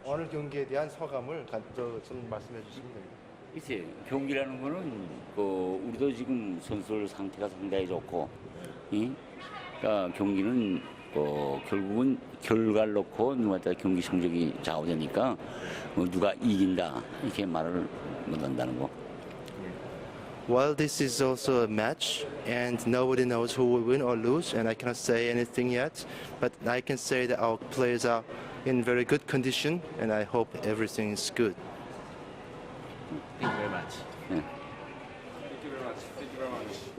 오늘 경기에 대한 소감을 좀 말씀해 주시면 됩니다. 글쎄, 경기라는 거는 우리도 지금 선수들 상태가 상당히 좋고, 그러니까 경기는 결국은 결과를 놓고 누가 경기 성적이 좌우되니까 누가 이긴다 이렇게 말을 못한다는 거. Well, this is also a match, and nobody knows who will win or lose, and I cannot say anything yet. But I can say that our players are in very good condition, and I hope everything is good. Thank you very much. 네. Thank you very much. Thank you very much.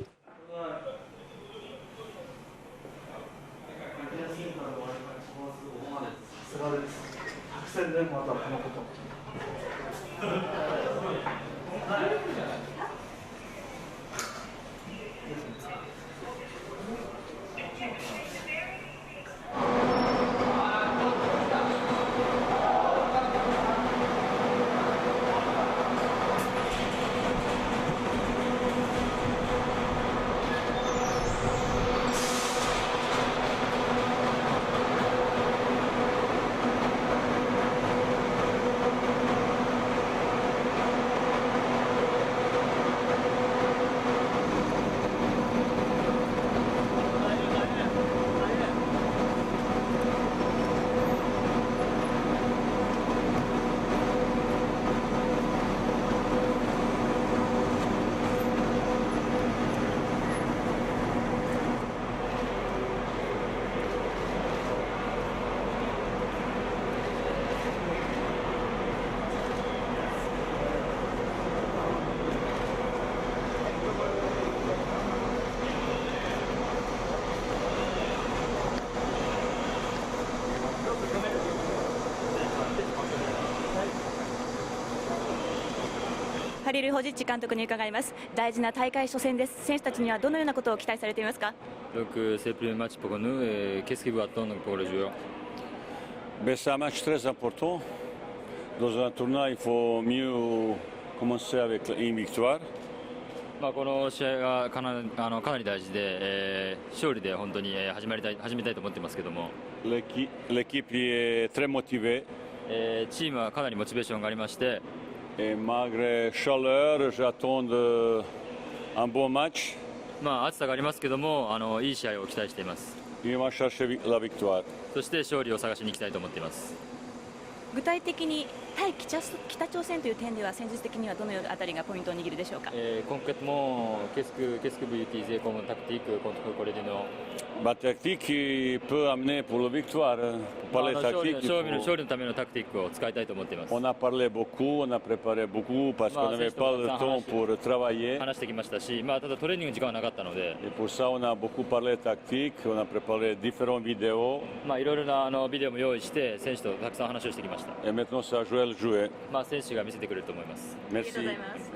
ハリル・ホジッチ監督に伺います。大事な大会初戦です。選手たちにはどのようなことを期待されていますか？ Donc c'est le premier match pour nous et qu'est-ce qu'il vous attend donc, pour les joueurs? C'est un match très important. Dans un tournoi, il faut mieux commencer avec une victoire. この試合がかなり大事で、勝利で本当に始めたいと思ってますけども、 L'équipe est très motivée. チームはかなりモチベーションがありまして、 Et malgré chaleur, j'attends un bon match. 暑さがありますけども、いい試合を期待しています。 Il va chercher la victoire. そして勝利を探しに行きたいと思っています。 具体的に対北朝鮮という点では戦術的にはどのあたりがポイントを握るでしょうか？ Concrètement, qu'est-ce que vous utilisez comme tactique contre Corée du Nord? La tactique qui peut amener pour la victoire. Pour parler tactique, 勝利のためのタクティックを使いたいと思っています。 on a parlé beaucoup, on a préparé beaucoup parce qu'on n'avait pas le temps pour travailler. 話してきましたし、ただトレーニング時間はなかったので、 Et pour ça, on a beaucoup parlé tactique, on a préparé différentes vidéos. いろいろなビデオも用意して選手とたくさん話をしてきました。 Et maintenant, c'est à jouer le jouer. 選手が見せてくれると思います。 ありがとうご Merci. ざいます。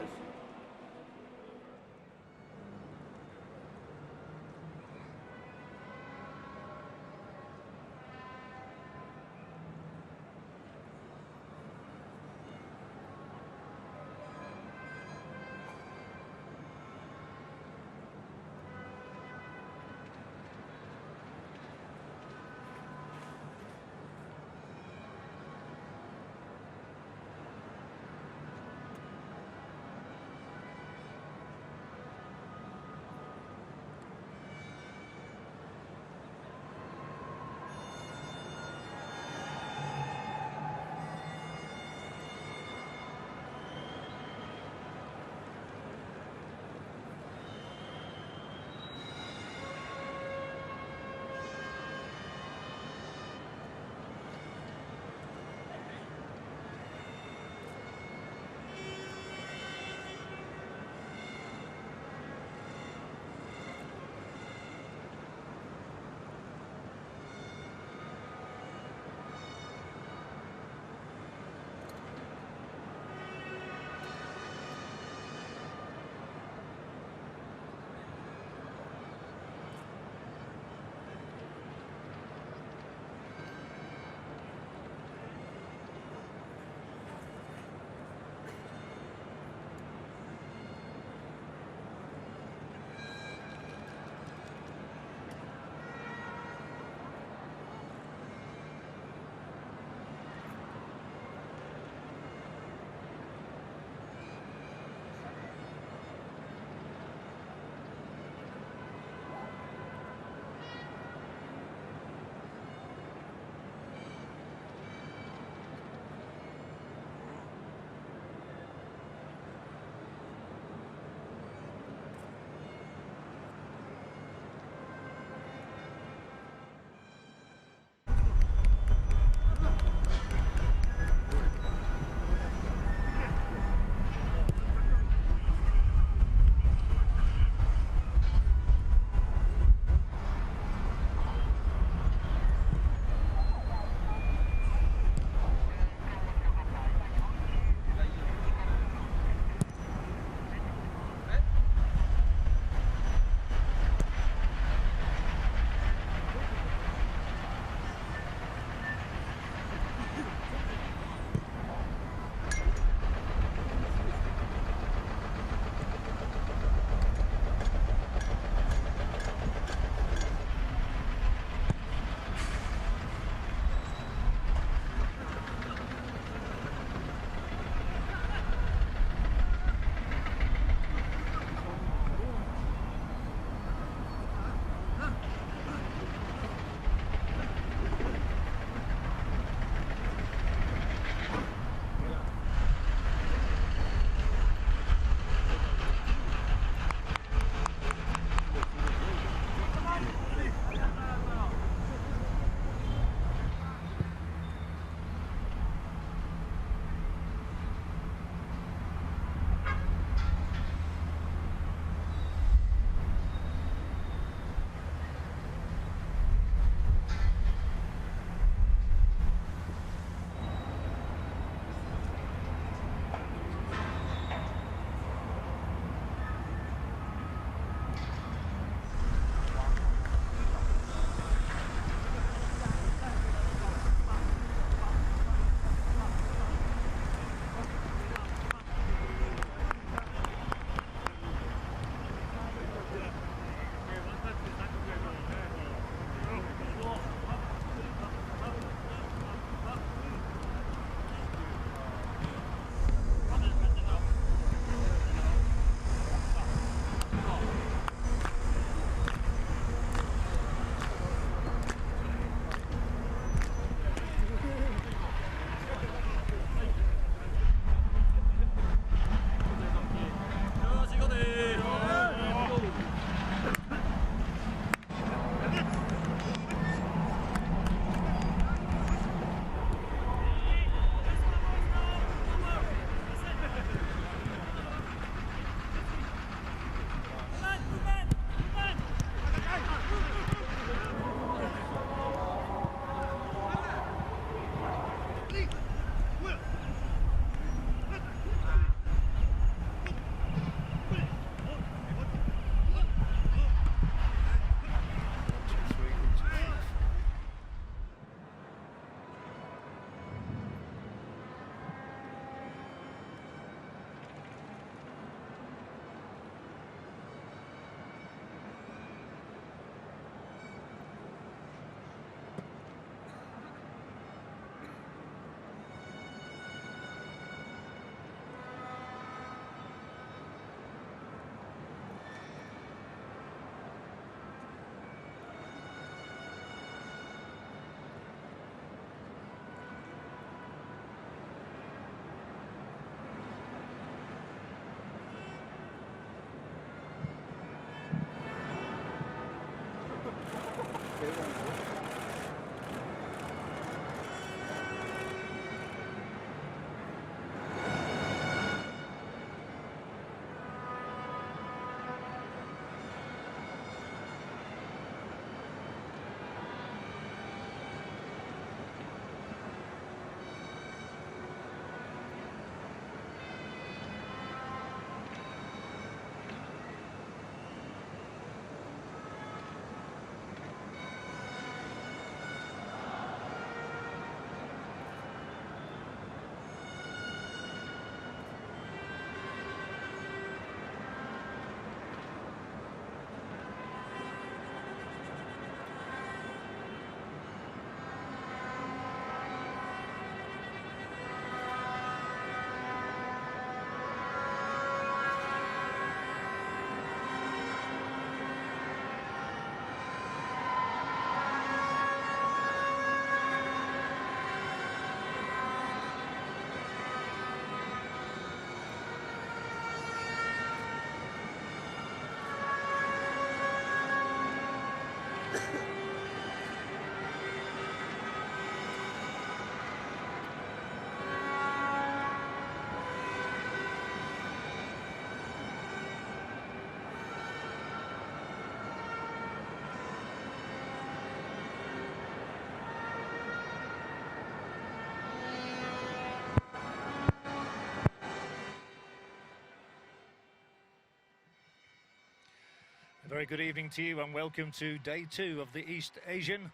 Very good evening to you and welcome to day 2 of the East Asian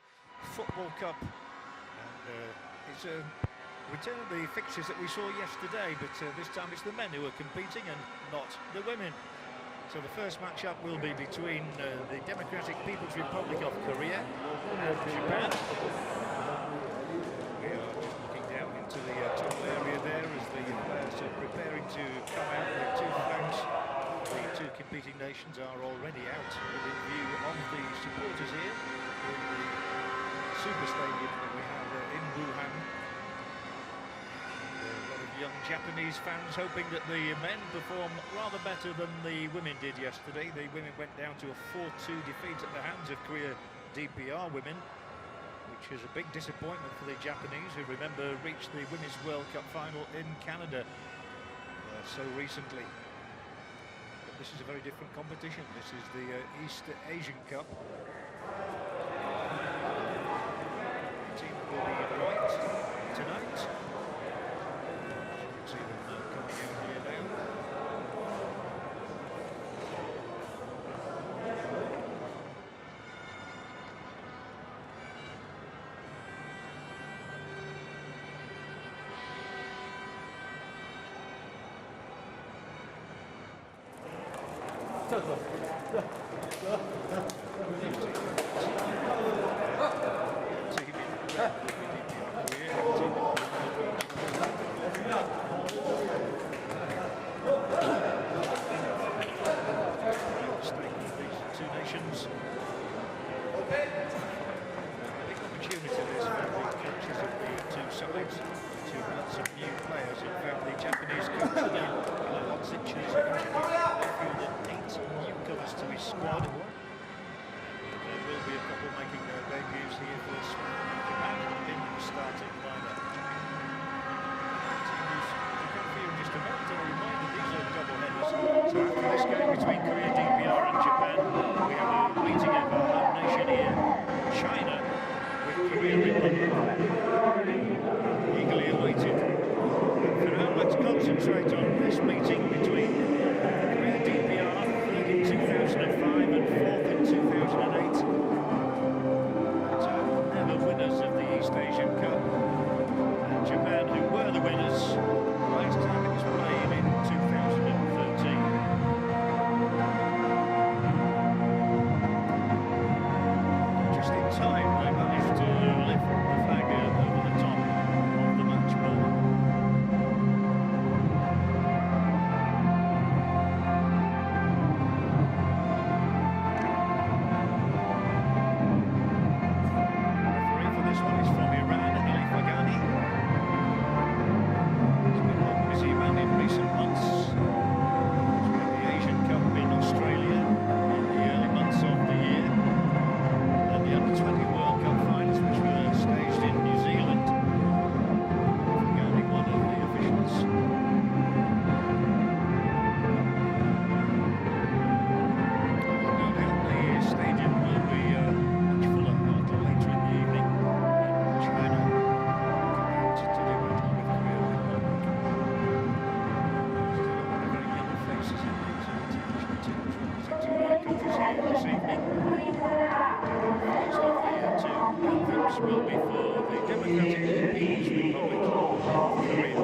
Football Cup. And it's a return of the fixtures that we saw yesterday, but this time it's the men who are competing and not the women. So the first match-up will be between the Democratic People's Republic of Korea and Japan. We are just looking down into the tunnel area there as the players are preparing to come out with 2 flags. The 2 competing nations are already out within view of the supporters here in the super stadium that we have in Wuhan. A lot of young Japanese fans hoping that the men perform rather better than the women did yesterday. The women went down to a 4-2 defeat at the hands of Korea DPR women, which is a big disappointment for the Japanese, who, remember, reached the Women's World Cup final in Canada so recently. This is a very different competition. This is the East Asian Cup. The team will be white tonight. You can see them coming out here now. Between Korea, DPR and Japan, we have a meeting of our home nation here, China, with Korea Republic, eagerly awaited. For now, let's concentrate on this meeting between Korea DPR, third in 2005 and fourth in 2008. But never winners of the East Asian Cup. And Japan, who were the winners last time it was played in 2013. Time they managed to lift the flag over the top of the match ball. The referee for this one is from Iran, Ali Fagani. He's been a busy man in recent months. He's won the Asian Cup in Australia in the early months of the year. The Under-20 World Cup finals, which were staged in New Zealand, regarding one of the officials. No doubt the stadium will be much fuller a little later in the evening when China come out to do battle with Korea Republic. Still a lot of very young faces in these international teams representing their countries here this evening. Anthems will be for the Democratic People's Republic of Korea.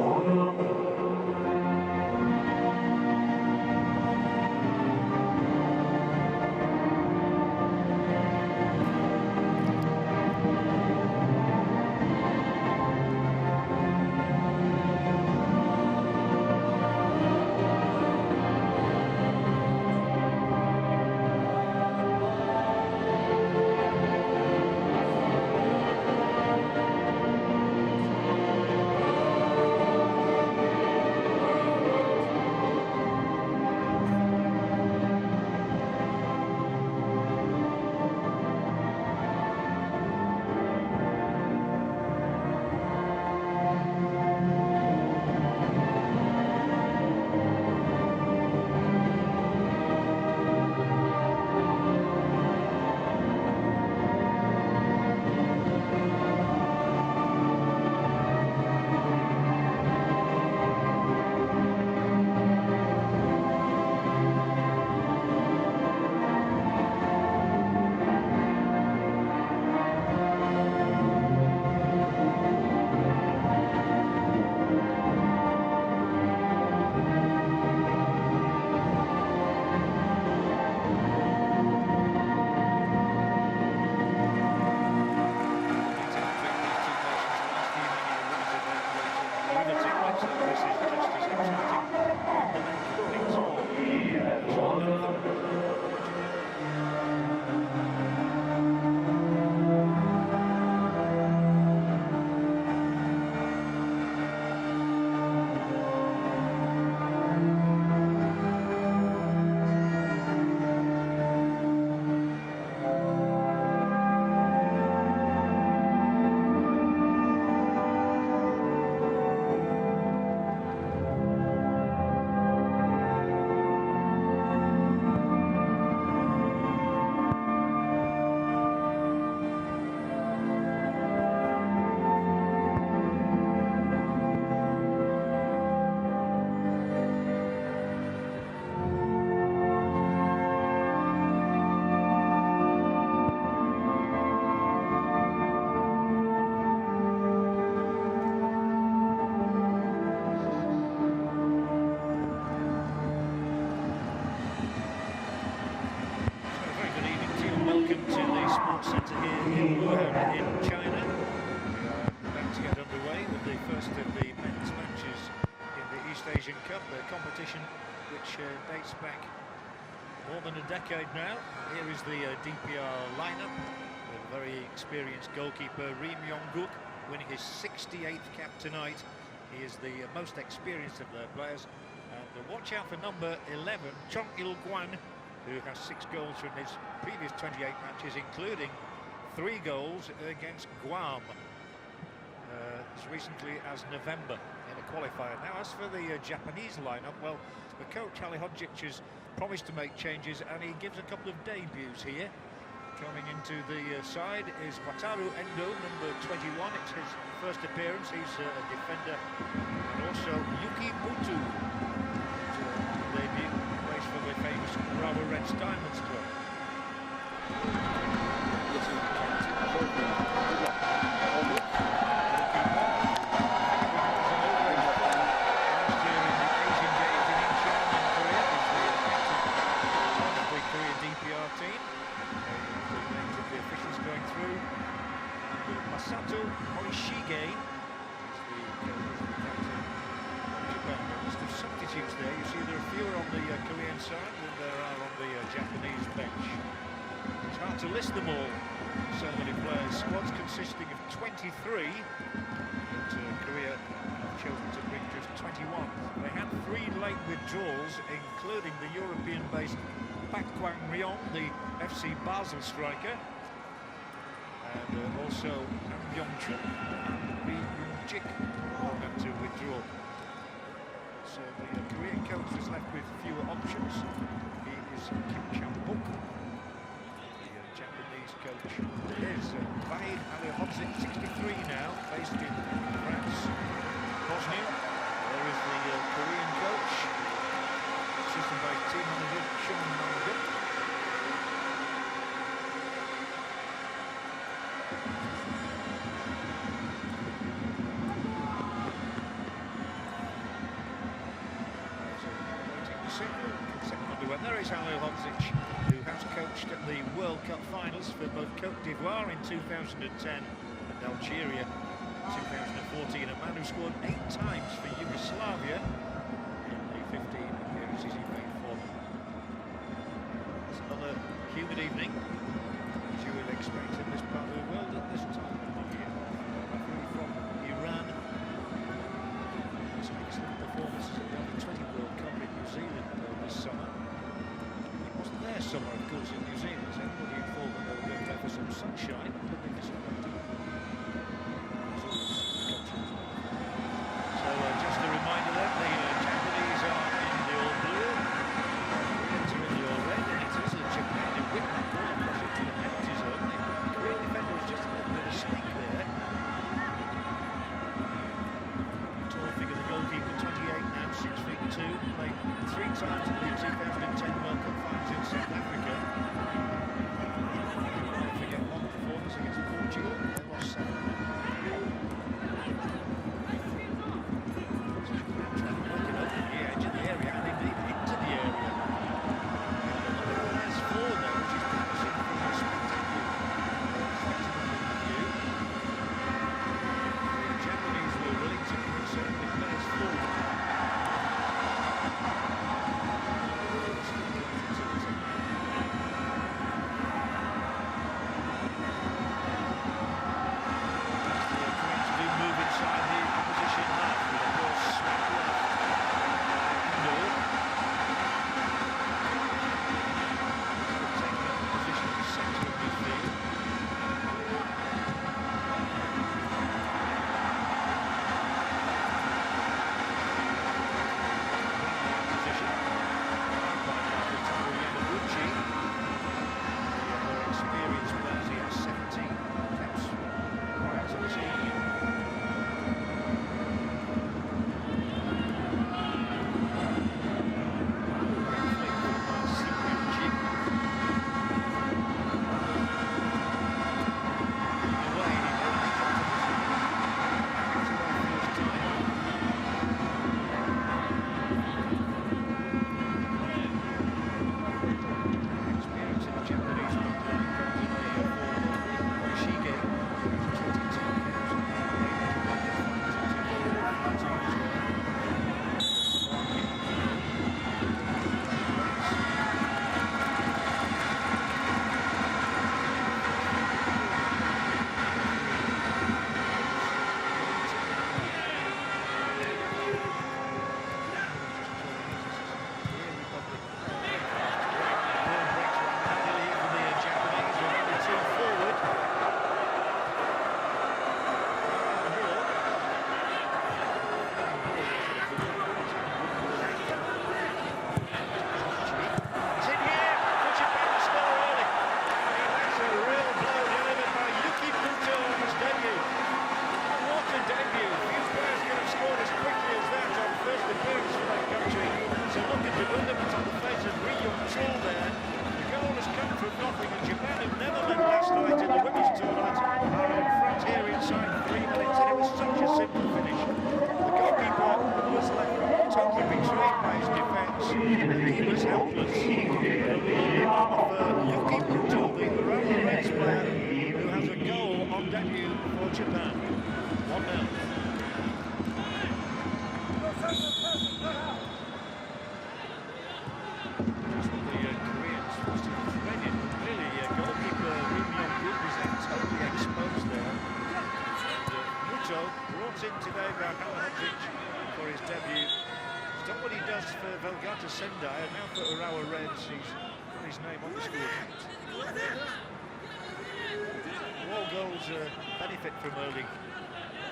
in China. We are about to get underway with the first of the men's matches in the East Asian Cup, the competition which dates back more than a decade now. Here is the DPR lineup with a very experienced goalkeeper, Ri Myung-guk, winning his 68th cap tonight. He is the most experienced of their players. And watch out for number 11, Chong Il-kwan, who has 6 goals from his previous 28 matches, including 3 goals against Guam as recently as November in a qualifier. Now, as for the Japanese lineup, well, the coach Ali Hodzic has promised to make changes, and he gives a couple of debuts here. Coming into the side is Wataru Endo, number 21. It's his first appearance. He's a defender. And also Yuki Mutu, debut, plays for the famous Urawa Reds Diamonds Club. Last year in the Asian Games in Incheon in Korea, he's the captain of the Korea DPR team. The names of the officials going through. And Masato Morishige is the captain of Japan. A list of substitutes there. You see there are fewer on the Korean side than there are on the Japanese bench. It's hard to list them all. So many players. Squads consisting of 23. But Korea have chosen to bring just 21. They had 3 late withdrawals, including the European-based Pak Kwang-ryong, the FC Basel striker, and also Nam Yong-chun and Ri Yoon-jik all had to withdraw. So the Korean coach was left with fewer options. He is Kim Chang-buk. The Japanese coach is Vahid Alihodzic, 63 now, based in France, Bosnia. There is the Korean coach, assistant-based team manager Sean Malden. There is Ali Hodzic, who has coached at the World Cup finals for both Cote d'Ivoire in 2010 and Algeria in 2014. A man who scored 8 times for Yugoslavia in the 15 appearances he made for them. It's another humid evening, as you will expect in this part of the world at this time of the year. Referee from Iran. Some excellent performances at the Under-20 World Cup in New Zealand this summer. Their summer, of course, in New Zealand. So everybody thought that they were going there for some sunshine, but they disappointed. So just a reminder that the Japanese are in the all blue, the Koreans are in the all red, and it is Japan in whip that ball across into the penalty zone. They've got was such a simple finish. The goalkeeper was left totally betrayed by his defence. He was helpless. Yuki Muto, the Urawa Reds player, who has a goal on debut for Japan. 1-0. Brought in today by Halahodzic for his debut. He's done what he does for Velgata Sendai, and now for Urawa Reds, he's got his name on the score sheet. All goals benefit from early,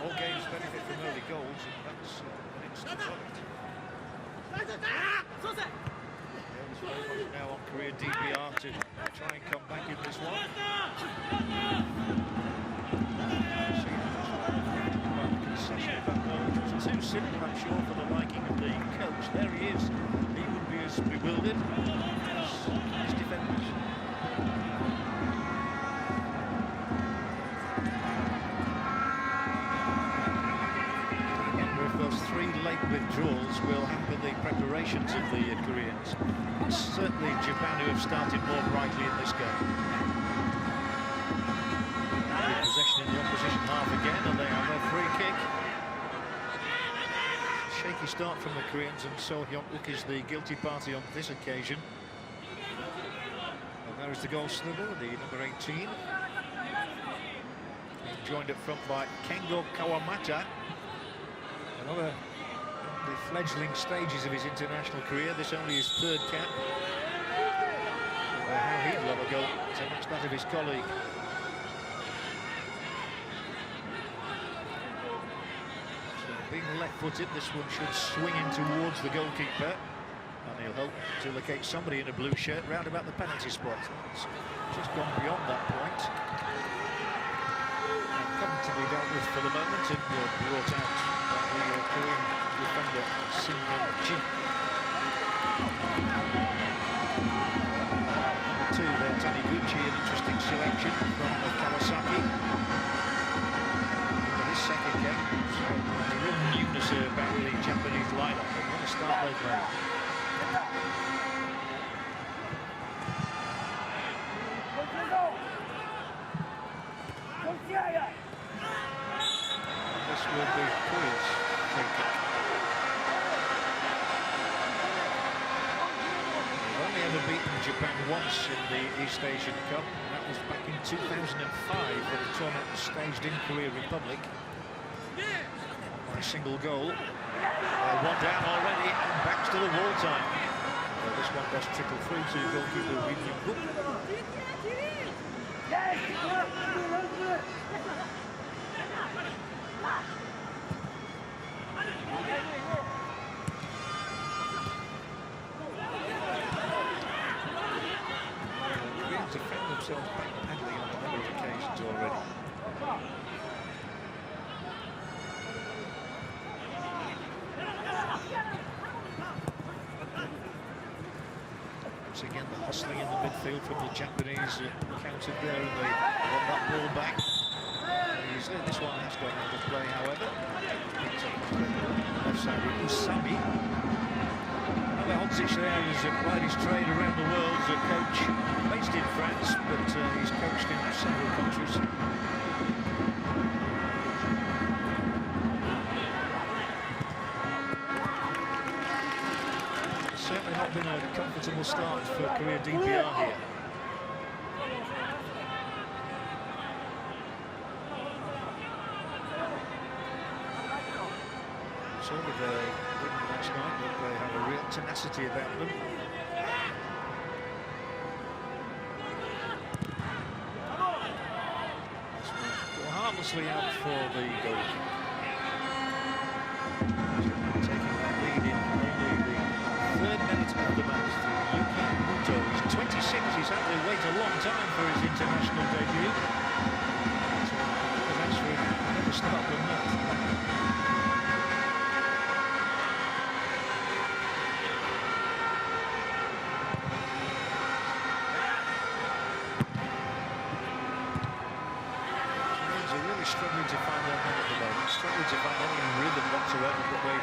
all games benefit from early goals, and that's an instant product. Now on career DPR to try and come back in this one. It was too simple, I'm sure, for the liking of the coach. There he is. He would be as bewildered as his defenders. I wonder if those 3 late withdrawals will hamper the preparations of the Koreans. It's certainly Japan who have started more brightly in this game. Possession in the opposition half again, and they have a free kick. Shaky start from the Koreans, and So Hyun-wook is the guilty party on this occasion. And there is the goal snubble, the number 18. Being joined up front by Kengo Kawamata. Another in the fledgling stages of his international career. This only his 3rd cap. How he'd love a goal to match that of his colleague. Being left-footed, this one should swing in towards the goalkeeper, and he'll hope to locate somebody in a blue shirt round about the penalty spot. It's just gone beyond that point. Comfortably dealt with for the moment, and brought out by the Korean defender Sim Hyun-jin. Number 2 there, Taniguchi, an interesting selection from Kawasaki. His second game. About the Japanese lineup. They're going to start late now. This will be Korea's free kick. They've only ever beaten Japan once in the East Asian Cup, and that was back in 2005 when the tournament was staged in Korea Republic. A single goal. 1 down already, and back to the wall time. This one does trickle through to goalkeeper Lee Myung-wook. Koreans have found themselves backpedaling on a number of occasions already. Once again, the hustling in the midfield from the Japanese countered there, and they won that ball back. This one has gone out of play, however. Picked up left side with Usami. Halahodzic there has applied his trade around the world as a coach based in France, but he's coached in several countries. Certainly not been a comfortable start for Korea DPR here. So with their win last night, but they have a real tenacity about them. Go harmlessly out for the goalkeeper. Taking that lead in only the 3rd minute of the match for Yuki Muto. He's 26, he's had to wait a long time for his international debut. So that's for never start the match. Struggling to find their man at the moment. to find any rhythm whatsoever, but they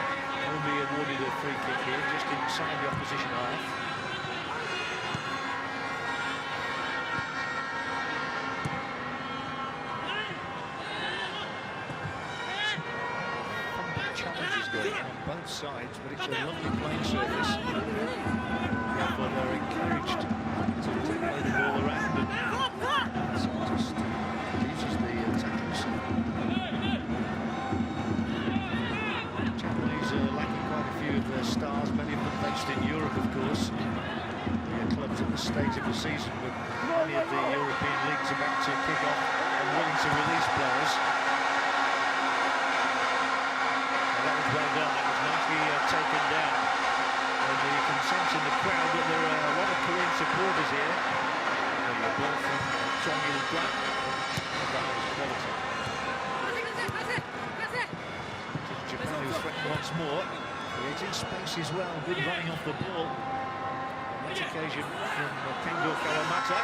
will be awarded a free kick here, just inside the opposition half. Challenges going on both sides, but it's a lovely playing surface. Therefore, they're encouraged to play the ball around and so just uses the tackles. Japanese are lacking quite a few of their stars, many of them based in Europe, of course. The clubs at the stage of the season, with many of the European leagues about to kick off and willing to release players. Well done, that was nicely taken down. And you can sense in the crowd that there are a lot of Korean supporters here. And the ball from Chong Il-Guan. That was quality. Japan who threatened once more, creating space as well. Good running off the ball. On that occasion from Kengo Kawamata.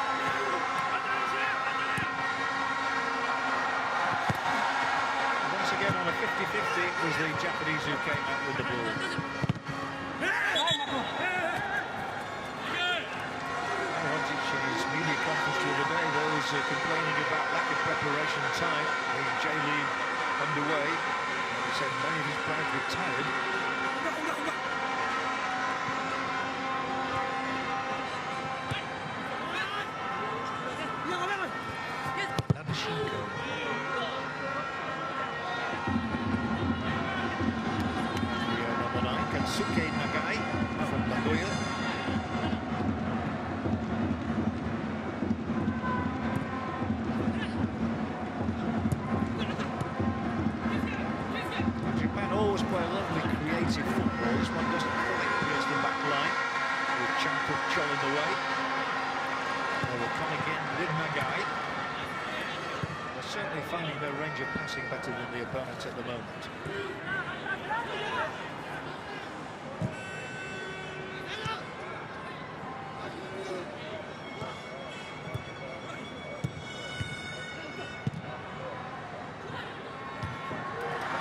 Again on a 50-50, it was the Japanese who came out with the ball. Hodzic in his media conference the other day, those complaining about lack of preparation time. The J-League underway. He said many of his players were tired. Certainly finding their range of passing better than the opponents at the moment.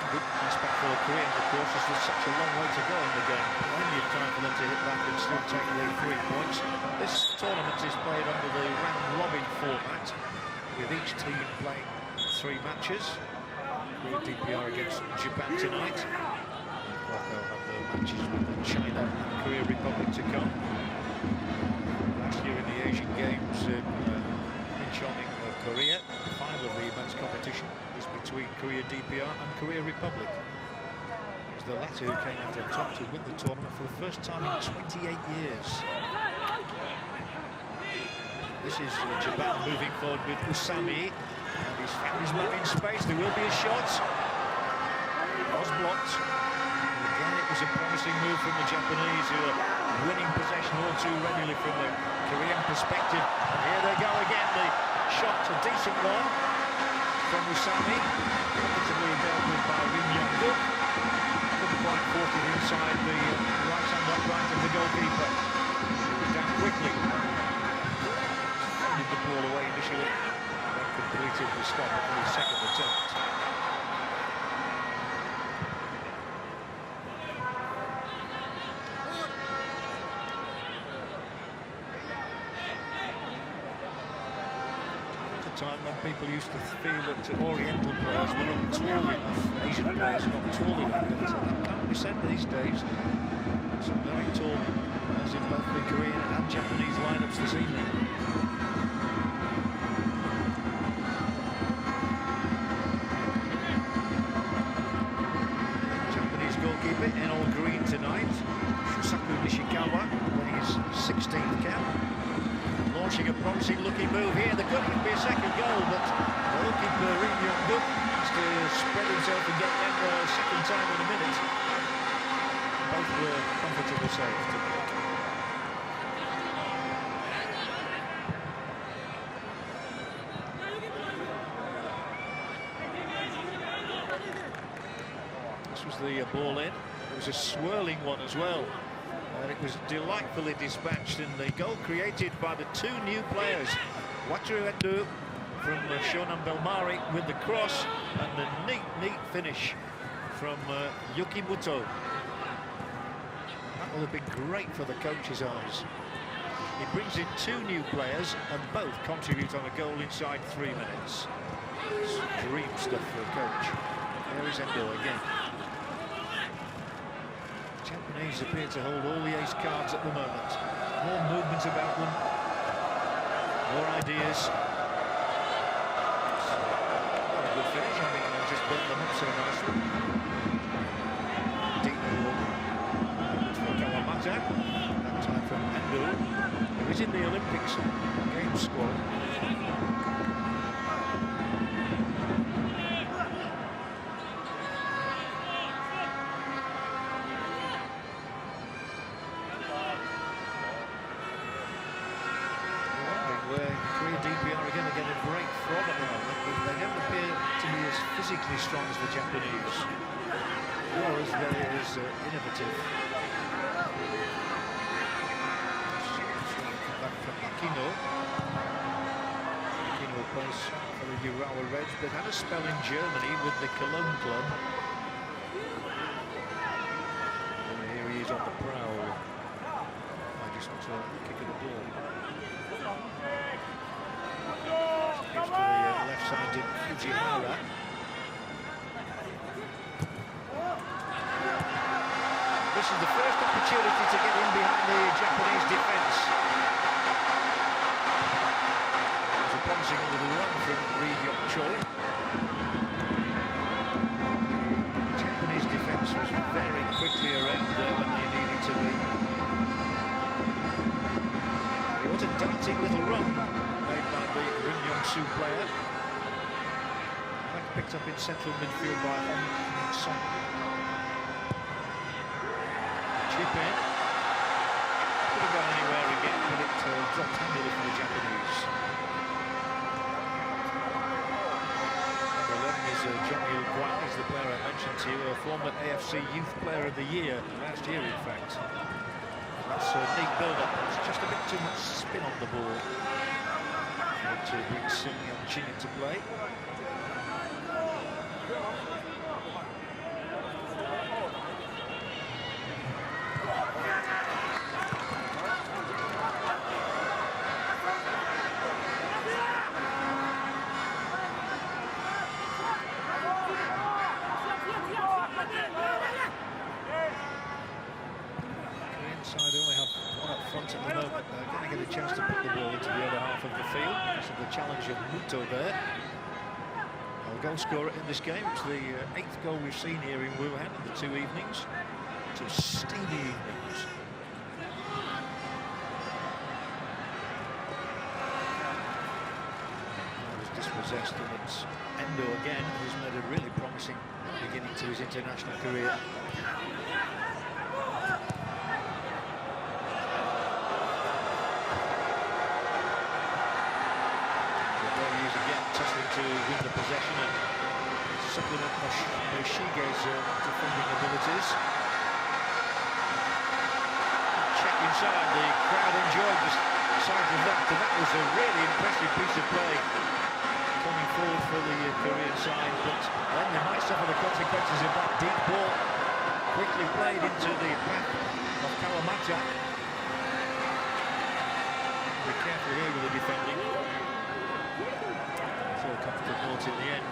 Good aspect for the Koreans, of course, is there's such a long way to go in the game. Plenty of time for them to hit back and still take the 3 points. This tournament is played under the round-robin format, with each team playing 3 matches. DPR against Japan tonight. They'll have the matches with China and Korea Republic to come. Last year in the Asian Games in Incheon in Korea, the final of the men's competition was between Korea DPR and Korea Republic. It was the latter who came out on top to win the tournament for the first time in 28 years. This is Japan moving forward with Usami. And he's found his man in space. There will be a shot. It was blocked. And again, it was a promising move from the Japanese, who are winning possession all too readily from the Korean perspective. And here they go again. The shot, a decent one from Usami. Comfortably dealt with by Rim Young-guk. Couldn't quite force it inside the right-hand upright of the goalkeeper. He was down quickly. Handed the ball away initially. Completed the stop at the second attempt. At a time when people used to feel that Oriental players were not tall enough, Asian players were not tall enough, but that can't be said these days. Some very tall players in both the Korean and Japanese lineups this evening. In all green tonight, Shusaku Nishikawa winning his 16th cap, launching a promising looking move here. There could even be a second goal, but the goalkeeper Rim Young-guk has to spread himself and get them a second time in a minute. Both were comfortable saves to make. The ball in. It was a swirling one as well, and it was delightfully dispatched, and the goal created by the 2 new players, Wataru Endo from Shonan Belmari with the cross, and the neat finish from Yuki Muto. That will have been great for the coach's eyes. He brings in 2 new players and both contribute on a goal inside 3 minutes. It's dream stuff for a coach. There is Endo again. The Japanese appear to hold all the ace cards at the moment. More movement about them, more ideas. Not a good finish. I mean, they've just built them up so nicely. Deep ball for Kawamata. That time from Endo, who is in the Olympics game squad. Where Korea DPR are going to get a break from at the moment, but they don't appear to be as physically strong as the Japanese, or as very innovative. Back from Makino. Makino plays for the Urawa Reds, but had a spell in Germany with the Cologne club. And here he is on the prowl. I just want to kick at the ball. Gives to the left-sided Fujihara. This is the first opportunity to get in behind the Japanese defence. There's a promising little run from Ri Hyok-chol. Japanese defence was very quickly around there when they needed to be. It was a darting little run made by the Rim Yong-soo player. That picked up in central midfield by Hong Song. Chip in. Could have gone anywhere again, but it dropped handily for the Japanese. Number 11 is Jong Il-kwang, is the player I mentioned to you, a former AFC Youth Player of the Year last year, in fact. That's a neat build-up. It's just a bit too much spin on the ball to bring Sung Yeon-chin into play. Side only have one up front at the moment. They're going to get a chance to put the ball into the other half of the field because of the challenge of Muto there. Our goal scorer in this game. It's the 8th goal we've seen here in Wuhan in the 2 evenings. 2 steamy evenings. It was dispossessed, and it's Endo again, who's made a really promising beginning to his international career. To win the possession and supplement Moshige's defending abilities. Check inside, the crowd enjoyed the sight of that, and that was a really impressive piece of play coming forward for the Korean side, but then they might suffer the consequences of that deep ball quickly played into the path of Kawamata. Be careful here with the defending. Comfortable in the end.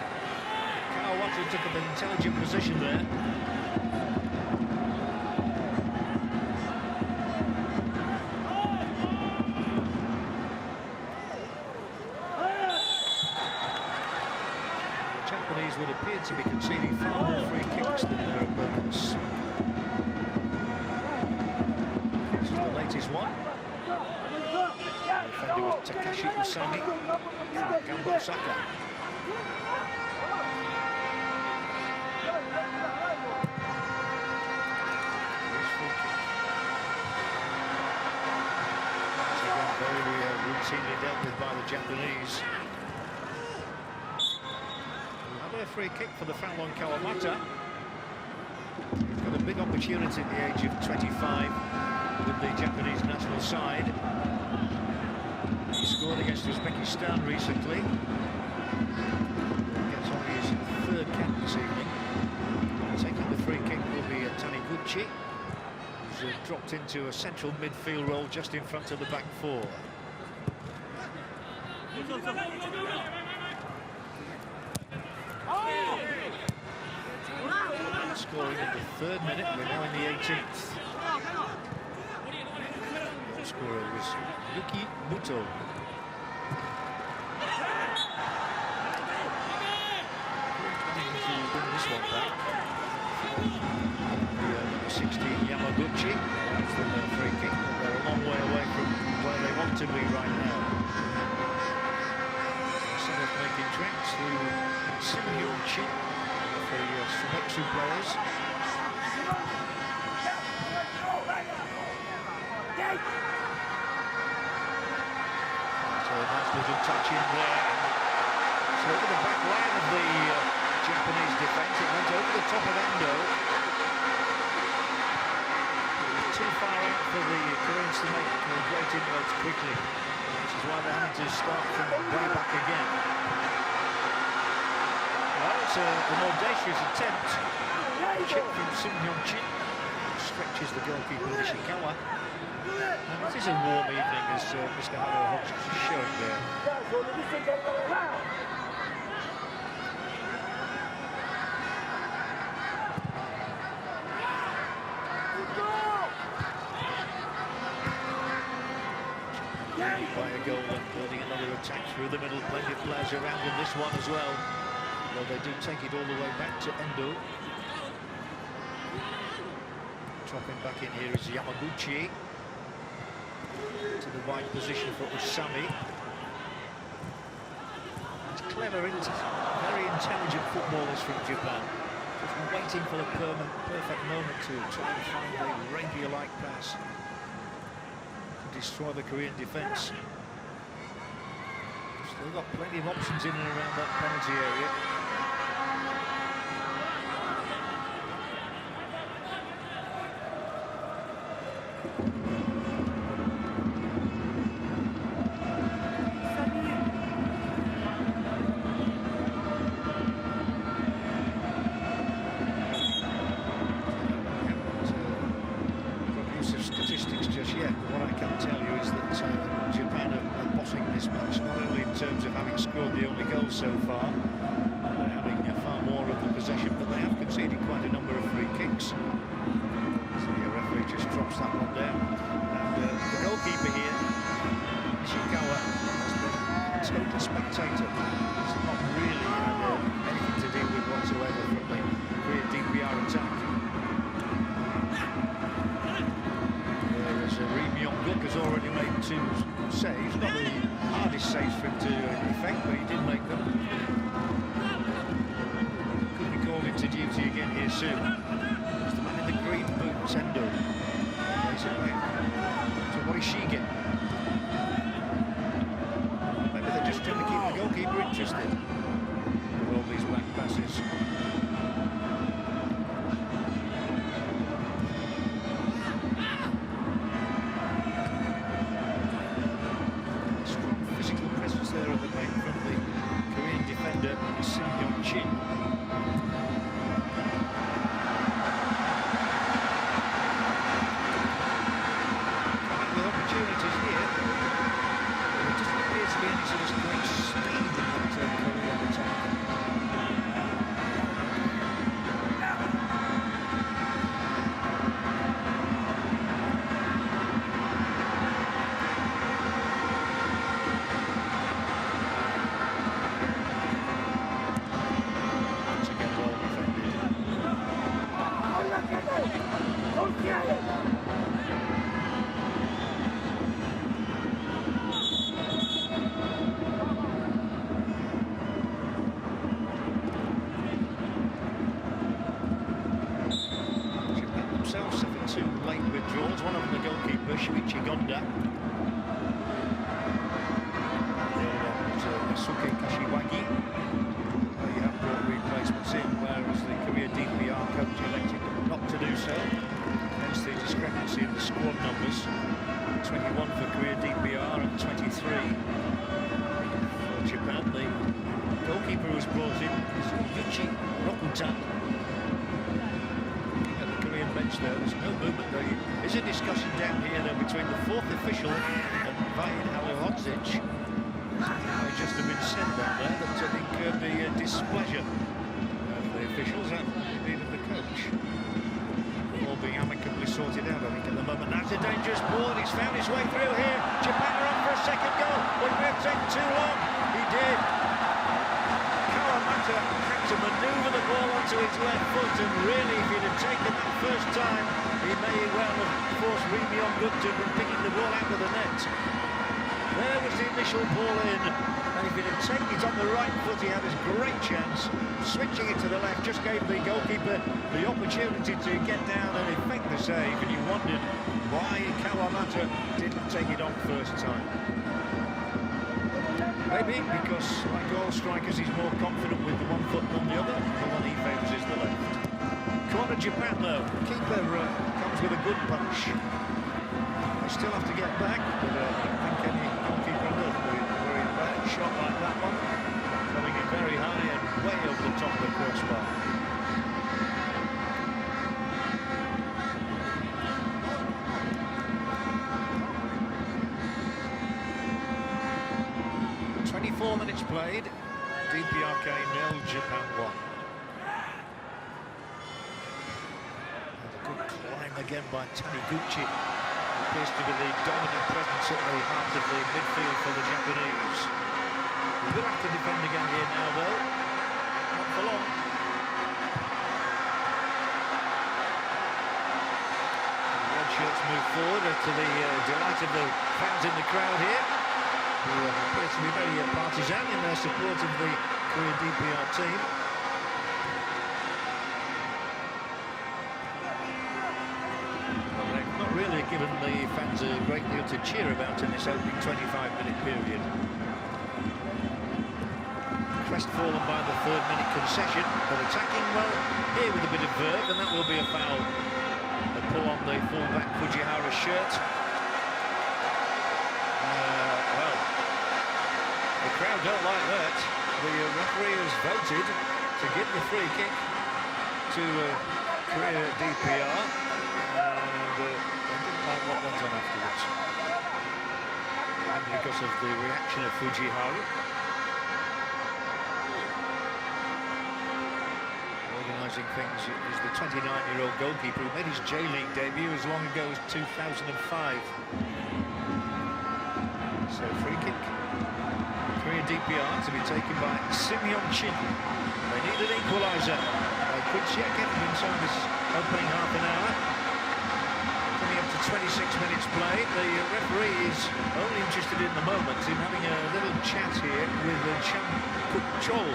Kawamata took up an intelligent position there. The Japanese would appear to be conceding far more free kicks than their opponents. This is the latest one. The defender was Takashi Usami from Gamba Osaka. Very routinely dealt with by the Japanese. Another free kick for the foul on Kawamata. He's got a big opportunity at the age of 25 with the Japanese national side. He scored against Uzbekistan recently. Gets only his 3rd cap this evening. Taking Yamaguchi, who's dropped into a central midfield role just in front of the back four. Scoring in the 3rd minute, we're now in the 18th. Goal scorer was Yuki Muto. To win this one back. Number 16 Yamaguchi. That's the free kick, but they're a long way away from where they want to be right now. Instead of making tracks through Sim-Hyun-Chin for the Sumexu players. So a nice little touch in there. So over the back line of the Japanese defence, it went over the top of Endo. It was too far out for the Koreans to make great inroads quickly, which is why they're having to start from way back again. Well, it's an audacious attempt. Chip from Sim-Hyun-Chin stretches the goalkeeper Nishikawa. And it is a warm evening, as Mr. Harold Hodges is showing there. By a goal and building another attack through the middle. Plenty of players around in this one as well. Though they do take it all the way back to Endo. Dropping back in here is Yamaguchi. To the wide position for Usami. It's clever, very intelligent footballers from Japan. Just waiting for the perfect moment to try and find a rapier-like pass to destroy the Korean defence. Still got plenty of options in and around that penalty area. So far, they're having far more of the possession, but they have conceded quite a number of free kicks. So the referee just drops that one down. And the goalkeeper here, Nishikawa, has been a total spectator. He's not really had anything to do with whatsoever from the Korean DPR attack. Whereas Ri Myung-guk has already made 2 saves, not the hardest saves for him to effect, but he did make them. Could be called into duty again here soon. It's the man in the green boots, Endo. So what is she getting? Maybe they're just trying to keep the goalkeeper interested with all these back passes. pitch there. There's no movement. There is a discussion down here though between the fourth official and Vahid Alihodzic. Something may just have been said down there that I think the displeasure of the officials and indeed of the coach. All being amicably sorted out, I think, at the moment. That's a dangerous ball, and he's found his way through here. Japan are on for a second goal. Well, it may have taken too long. He did. Kawamata had to manoeuvre the ball onto his left foot, and really, if he'd have taken that first time, he may well have forced Remy Onguktu from picking the ball out of the net. There was the initial ball in, and if he'd have taken it on the right foot, he had his great chance. Switching it to the left just gave the goalkeeper the opportunity to get down and effect the save, and you wondered why Kawamata didn't take it on first time. Maybe because, like all strikers, he's more confident with the one foot than the other. The one he favours is the left. Corner Japan, though. Keeper comes with a good punch. They still have to get back, but I don't think any goalkeeper will be very bad shot like that one. Coming in very high and way over the top of the crossbar. Minutes played, DPR 0, Japan 1. And a good climb again by Taniguchi, who appears to be the dominant presence at the heart of the midfield for the Japanese. We will have to defend again here now, though. Not for long. The red shirts move forward to the delight of the fans in the crowd here, who appear to be very partisan in their support of the Korea DPR team. Well, they've not really given the fans a great deal to cheer about in this opening 25-minute period. Crestfallen by the third-minute concession, but attacking well here with a bit of verve, and that will be a foul. A pull on the full-back Fujihara's shirt. The crowd don't like that. The referee has voted to give the free kick to Korea DPR, and they didn't like what went on afterwards. And because of the reaction of Fujihara. Organising things is the 29-year-old goalkeeper who made his J-League debut as long ago as 2005. So free kick. Korea DPR to be taken by Simeon Chin. They need an equaliser. They could check it inside this opening half an hour. Coming up to 26 minutes played. The referee is only interested in the moment in having a little chat here with Chang Kuk-chol.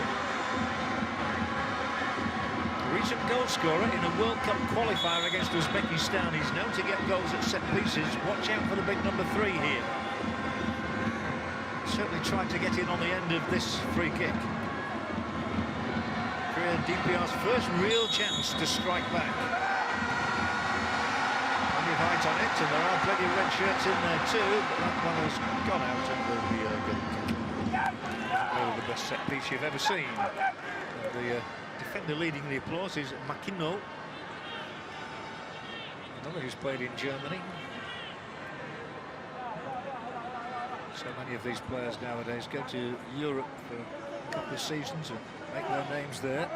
Recent goal scorer in a World Cup qualifier against Uzbekistan. He's known to get goals at set pieces. Watch out for the big number 3 here. Certainly tried to get in on the end of this free kick. Korea DPR's first real chance to strike back. Plenty of height on it, and there are plenty of red shirts in there too, but that one has gone out and will be really the best set piece you've ever seen. And the defender leading the applause is Makino, another who's played in Germany. So many of these players nowadays go to Europe for a couple of seasons and make their names there.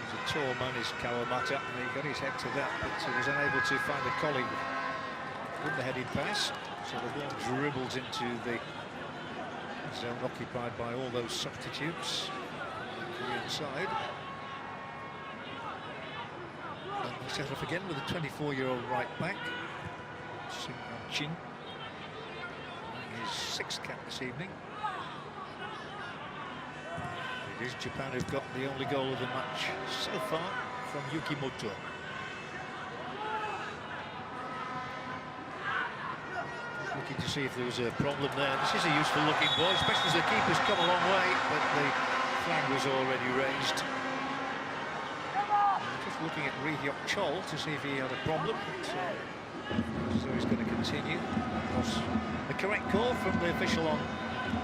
He's a tall man, is Kawamata, and he got his head to that, but he was unable to find a colleague with the headed pass. So the ball dribbles into the zone occupied by all those substitutes on the Korean side. And we set off again with a 24-year-old right back, Simeon Chin, his 6th cap this evening. It is Japan who've got the only goal of the match so far from Yukimoto. Looking to see if there was a problem there. This is a useful looking ball, especially as the keeper's come a long way, but the flag was already raised. Just looking at Ri Hyok Chol to see if he had a problem, but so he's going to continue. That was the correct call from the official on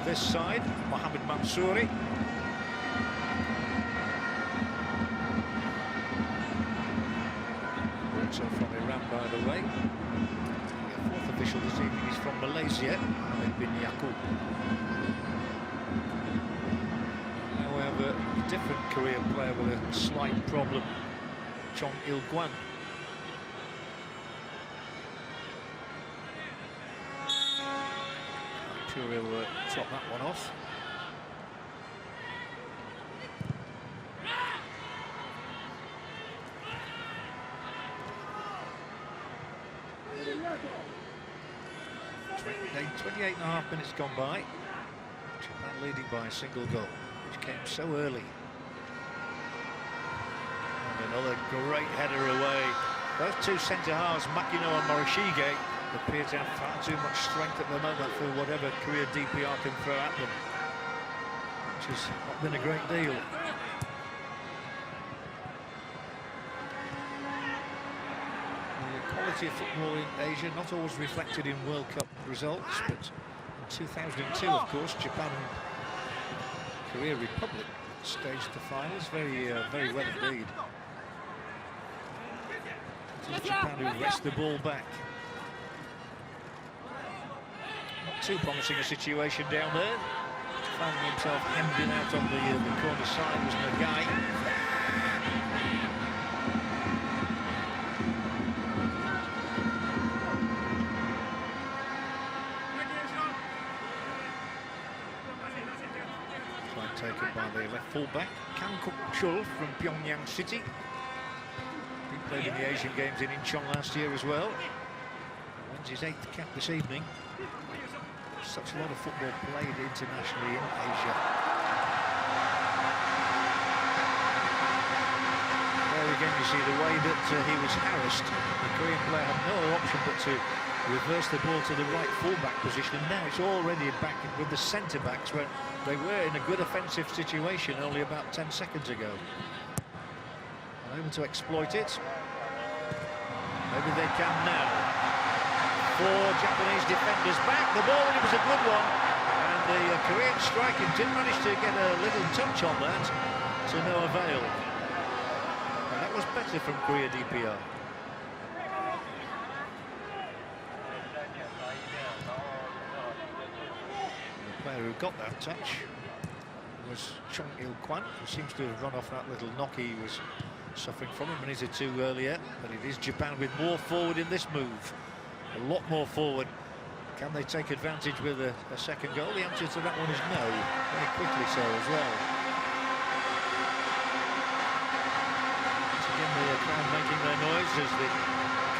this side, Mohamed Mansouri. Also from Iran, by the way. The fourth official this evening is from Malaysia, Mohamed bin Yaqub. Now we have a different Korean player with a slight problem, Chong Il-kwan. I'm sure he'll drop that one off. Day 28.5 minutes gone by. Japan leading by a single goal, which came so early. And another great header away. Both two centre-halves, Makino and Morishige, appear to have far too much strength at the moment for whatever Korea DPR can throw at them, which has not been a great deal. The quality of football in Asia not always reflected in World Cup results, but in 2002, of course, Japan and Korea Republic staged the finals very well indeed. It was Japan who wrested the ball back. Not too promising a situation down there. Finding himself hemmed in out on the corner side was Nagai. Taken by the left fullback, Kang Kuk-chul from Pyongyang City. He played in the Asian Games in Incheon last year as well. Wins his 8th cap this evening. Such a lot of football played internationally in Asia. There again you see the way that he was harassed. The Korean player had no other option but to reverse the ball to the right fullback position, and now it's already back with the centre-backs where they were in a good offensive situation only about 10 seconds ago. Able to exploit it. Maybe they can now. 4 Japanese defenders back. The ball, and it was a good one. And the Korean striker did manage to get a little touch on that to no avail. And that was better from Korea DPR. The player who got that touch was Chong Il-kwan, who seems to have run off that little knock he was suffering from a minute or two earlier. But it is Japan with more forward in this move. A lot more forward. Can they take advantage with a second goal? The answer to that one is no. Very quickly so as well. Once again the crowd making their noise as the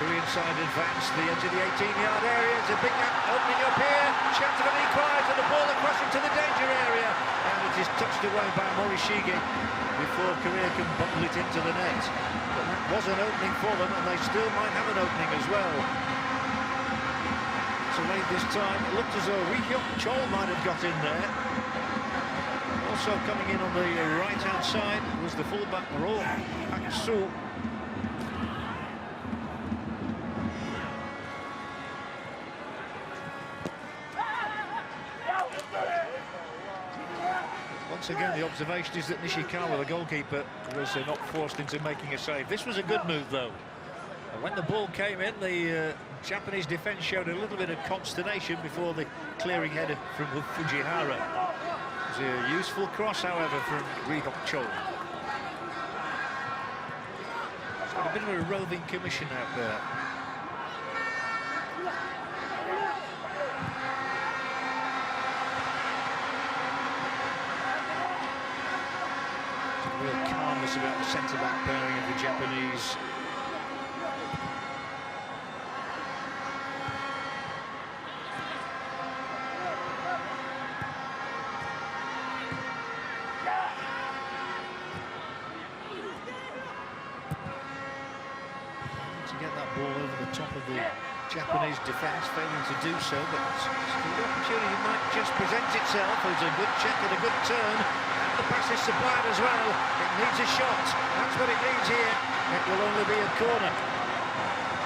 Korean side advance the edge of the 18-yard area. It's a big opening up here. Chance of an equaliser, the ball across into the danger area. And it is touched away by Morishige before Korea can bundle it into the net. But that was an opening for them, and they still might have an opening as well. So late this time, it looked as though Ri Hyuk-chol might have got in there. Also coming in on the right-hand side was the fullback Ro Pak-soo. Once again, the observation is that Nishikawa, the goalkeeper, was not forced into making a save. This was a good move, though. And when the ball came in, the Japanese defence showed a little bit of consternation before the clearing header from Fujihara. It was a useful cross, however, from Ri Hyuk-chol. He's got a bit of a roving commission out there. Real calmness about the centre-back pairing of the Japanese. To get that ball over the top of the Japanese defence, failing to do so, but the opportunity might just present itself. There's a good check and a good turn. The pass is supplied as well. It needs a shot. That's what it needs here. It will only be a corner.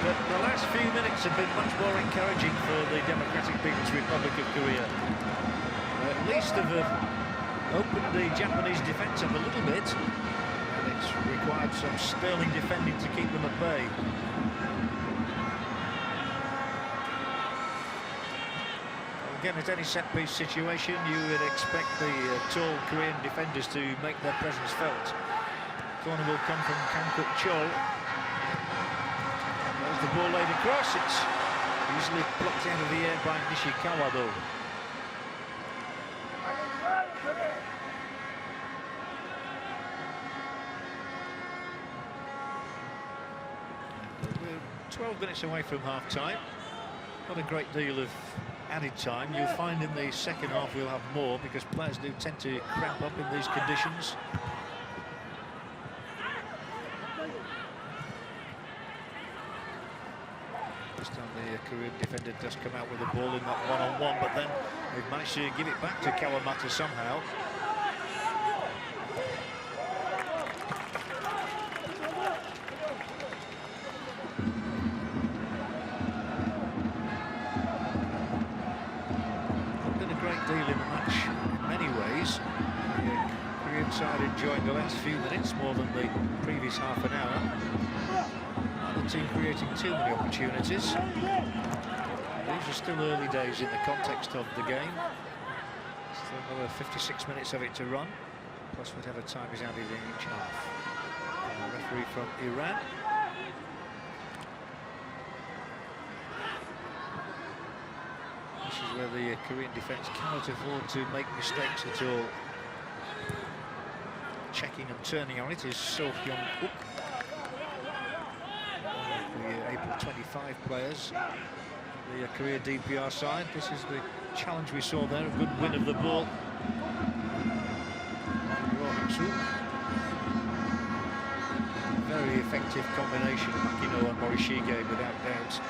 But the last few minutes have been much more encouraging for the Democratic People's Republic of Korea. At least have opened the Japanese defence up a little bit, and it's required some sterling defending to keep them at bay. Again, at any set-piece situation, you would expect the tall Korean defenders to make their presence felt. Corner will come from Kang-kuk Chol. There's the ball laid across. It's easily blocked out of the air by Nishikawa, though. We're 12 minutes away from half-time. Not a great deal of added time. You'll find in the second half we'll have more, because players do tend to cramp up in these conditions. This time the Korean defender does come out with the ball in that one-on-one, but then they've managed to give it back to Kawamata somehow. Enjoying the last few minutes more than the previous half an hour. The team creating too many opportunities. These are still early days in the context of the game. Still another 56 minutes of it to run, plus whatever time is added in each half. A referee from Iran. This is where the Korean defence cannot afford to make mistakes at all. Checking and turning on it is So Hyung-wook, one of the April 25 players, the Korea DPR side. This is the challenge we saw there, a good win of the ball. Very effective combination, Makino and Morishige, without doubt.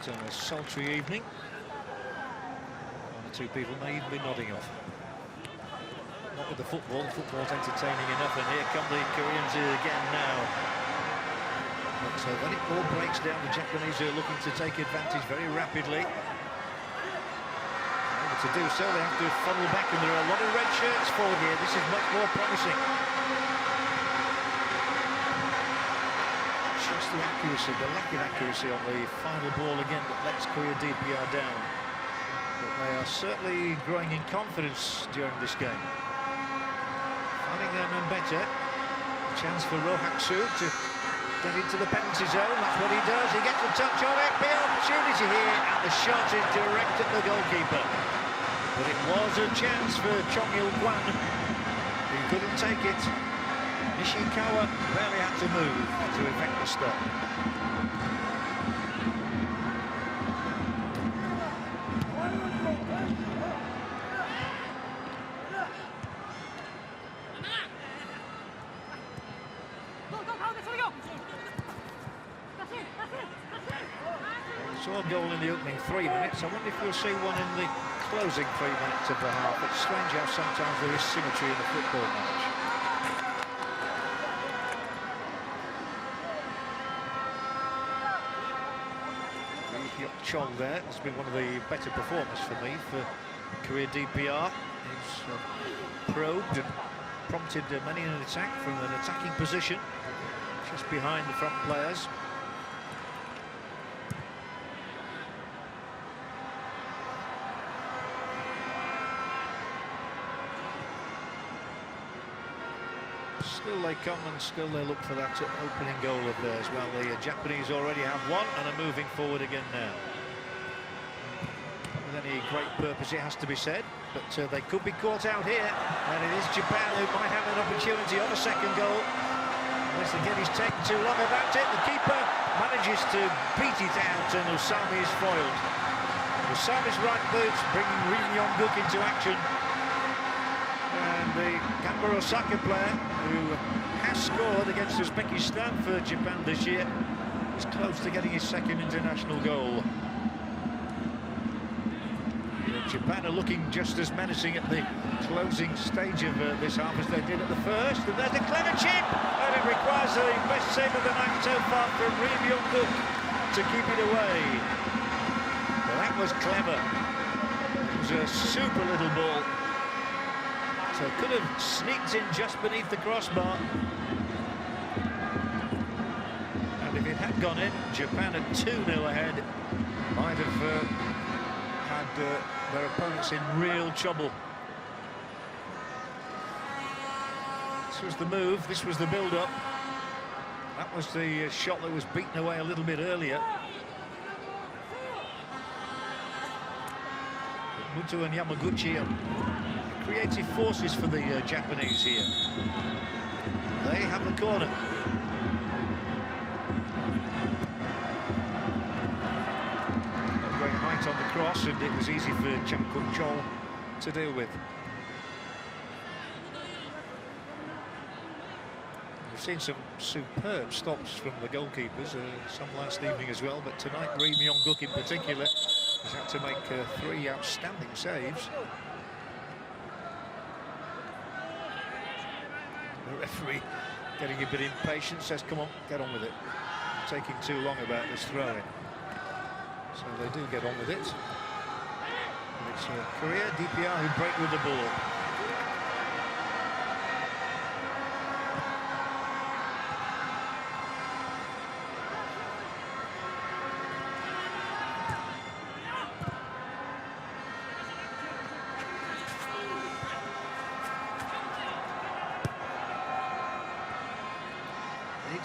On a sultry evening. One or two people may even be nodding off. Not with the football. The football's entertaining enough, and here come the Koreans again now. But when it all breaks down, the Japanese are looking to take advantage very rapidly. Able to do so, they have to funnel back, and there are a lot of red shirts for here. This is much more promising. Just the accuracy, the lack of accuracy on the final ball again that lets Korea DPR down. But they are certainly growing in confidence during this game. Finding their man better. A chance for Roh Hak-soo to get into the penalty zone. That's what he does. He gets a touch on it. Big opportunity here, and the shot is direct at the goalkeeper. But it was a chance for Chong Il-kwan. He couldn't take it. Nishikawa barely had to move to effect the stop. We saw a goal in the opening 3 minutes. I wonder if we'll see one in the closing 3 minutes of the half. It's strange how sometimes there is symmetry in a football match. Chong there has been one of the better performers for me for Korea DPR. He's probed and prompted many an attack from an attacking position, just behind the front players. Still they come, and still they look for that opening goal of theirs. Well, the Japanese already have one and are moving forward again now. With any great purpose, it has to be said, but they could be caught out here, and it is Japan who might have an opportunity of a second goal. Unless again he's taken too long about it. The keeper manages to beat it out, and Usami is foiled. Usami's right boot bringing Rim Yong-guk into action. And the the Gamba Osaka player who has scored against Uzbekistan for Japan this year. He's close to getting his second international goal. Japan are looking just as menacing at the closing stage of this half as they did at the first. And there's a clever chip, and it requires the best save of the night so far from Ri Myung-guk to keep it away. Well, that was clever. It was a super little ball. So it could have sneaked in just beneath the crossbar. And if it had gone in, Japan at 2-0 ahead might have had their opponents in real trouble. This was the move, this was the build-up. That was the shot that was beaten away a little bit earlier. Muto and Yamaguchi are creative forces for the Japanese here. They have the corner. Not great height on the cross, and it was easy for Chang Kuk Chol to deal with. We've seen some superb stops from the goalkeepers, some last evening as well, but tonight Ri Myung-guk in particular has had to make 3 outstanding saves. The referee getting a bit impatient, says come on, get on with it. Taking too long about this throw-in. So they do get on with it. And it's Korea, DPR who break with the ball.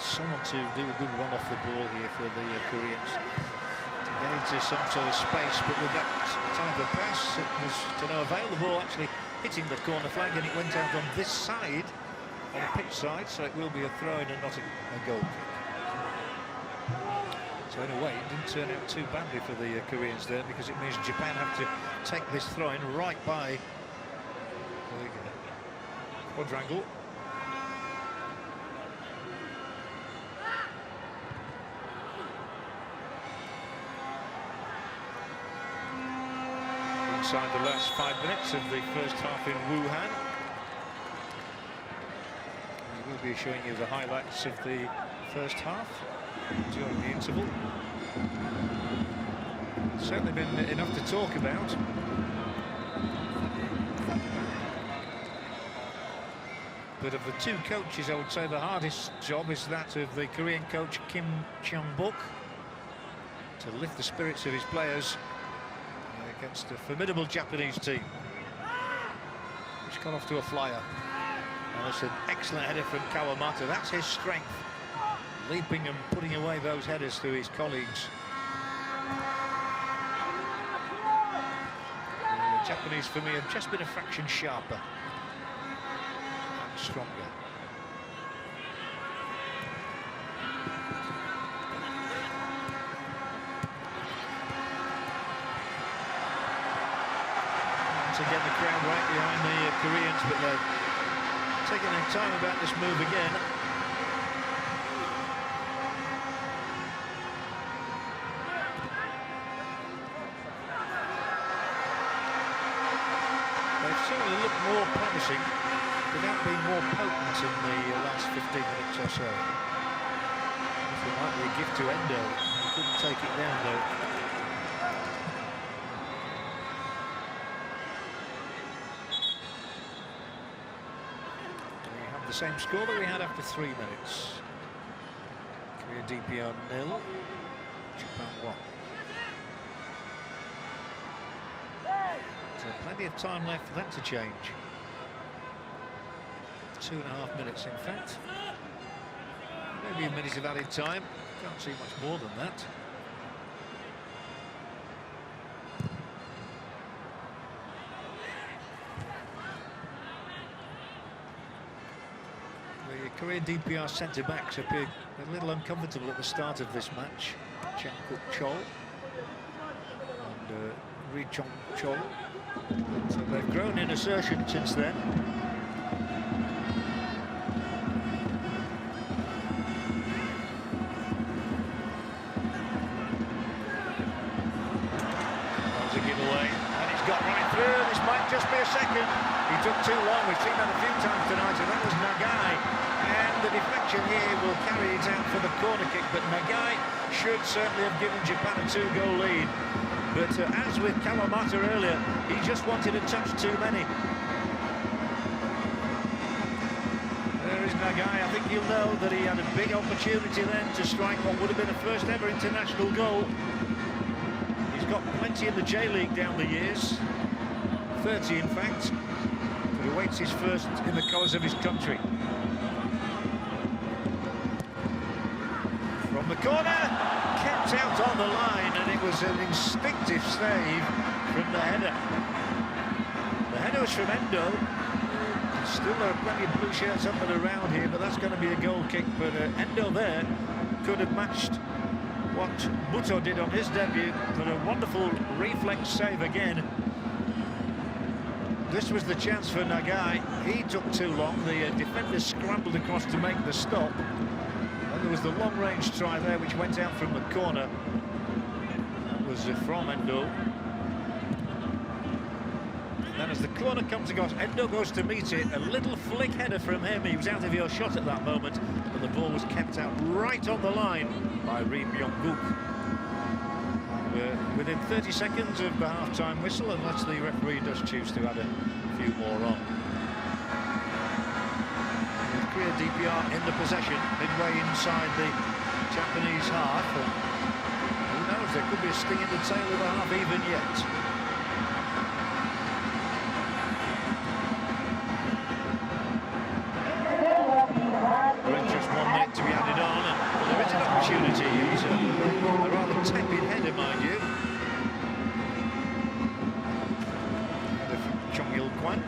Someone to do a good run off the ball here for the Koreans to get into some sort of space, but with that type of pass it was to no avail. The ball actually hitting the corner flag and it went out on this side, on the pitch side, so it will be a throw-in and not a goal kick. So in a way it didn't turn out too badly for the Koreans there, because it means Japan have to take this throw-in right by the quadrangle. Inside the last 5 minutes of the first half in Wuhan. We will be showing you the highlights of the first half during the interval. It's certainly been enough to talk about. But of the two coaches, I would say the hardest job is that of the Korean coach Kim Chang-bok, to lift the spirits of his players against a formidable Japanese team, which got off to a flyer. And it's an excellent header from Kawamata. That's his strength, leaping and putting away those headers to his colleagues. The Japanese, for me, have just been a fraction sharper and stronger. Again, the crowd right behind the Koreans, but they're taking their time about this move again. They've certainly looked more promising without being more potent in the last 15 minutes or so. It might be a gift to Endo. He couldn't take it down though. The same score that we had after 3 minutes. Korea DPR 0, Japan 1. So plenty of time left for that to change. 2.5 minutes, in fact. Maybe a minute of added time. Can't see much more than that. Korean DPR centre-backs appeared a little uncomfortable at the start of this match. Chang Kuk Chol and Ri Chong Chol. So they've grown in assertion since then. must be a second. He took too long. We've seen that a few times tonight, and that was Nagai. And the deflection here will carry it out for the corner kick, but Nagai should certainly have given Japan a 2-goal lead. But as with Kawamata earlier, he just wanted a touch too many. There is Nagai. I think you'll know that he had a big opportunity then to strike what would have been a first ever international goal. He's got plenty in the J-League down the years, 30 in fact, but he awaits his first in the colours of his country. From the corner, kept out on the line, and it was an instinctive save from the header. The header was from Endo. Still there are plenty of blue shirts up and around here, but that's going to be a goal kick. But Endo there could have matched what Muto did on his debut, but a wonderful reflex save again. This was the chance for Nagai. He took too long. The defender scrambled across to make the stop. And there was the long-range try there, which went out from the corner. That was from Endo. And then as the corner comes across, Endo goes to meet it. A little flick header from him. He was out of your shot at that moment, but the ball was kept out right on the line by Ri Myung-guk. Within 30 seconds of the half-time whistle, unless the referee does choose to add a few more on. With Korea DPR in the possession, midway inside the Japanese half. And who knows, there could be a sting in the tail of the half even yet. Just 1 minute to be added on, and there is an opportunity. He's a rather tepid header, mind you. Header from Chong Il-kwan.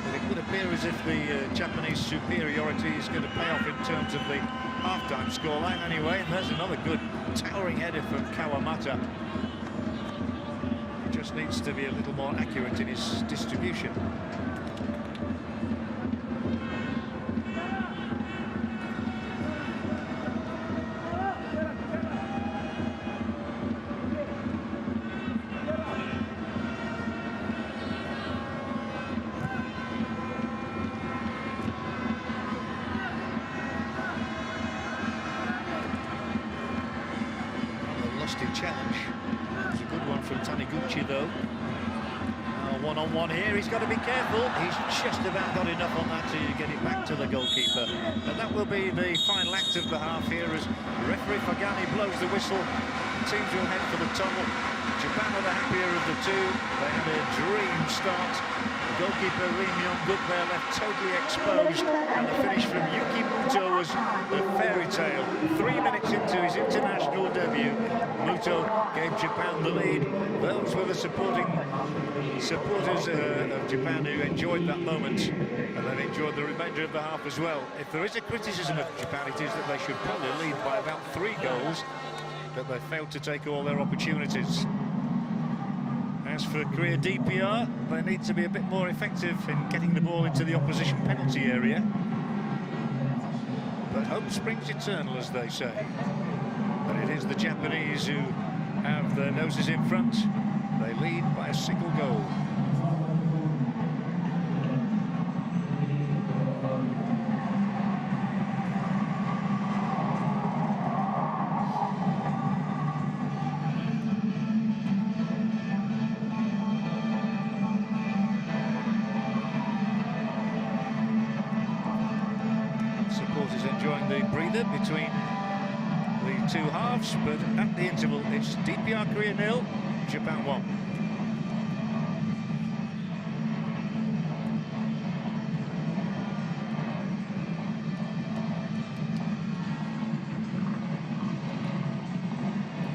But it would appear as if the Japanese superiority is going to pay off in terms of the half-time scoreline anyway. And there's another good towering header from Kawamata. He just needs to be a little more accurate in his distribution. Challenge. It's a good one from Taniguchi though. One-on-one here, he's got to be careful. He's just about got enough on that to get it back to the goalkeeper. And that will be the final act of the half here as referee Fagani blows the whistle. Teams will head for the tunnel. Japan are the happier of the two. They had a dream start. The goalkeeper Ri Myung-guk there left totally exposed, and the finish from Yuki Muto was a fairy tale. 3 minutes into his international debut, Muto gave Japan the lead. Those were the supporters of Japan who enjoyed that moment, and then enjoyed the remainder of the half as well. If there is a criticism of Japan, it is that they should probably lead by about 3 goals, but they failed to take all their opportunities. As for Korea DPR, they need to be a bit more effective in getting the ball into the opposition penalty area. But hope springs eternal, as they say. But it is the Japanese who have their noses in front. They lead by a single goal. Supporters enjoying the breather between the two halves, but at the interval it's DPR Korea 0, Japan 1.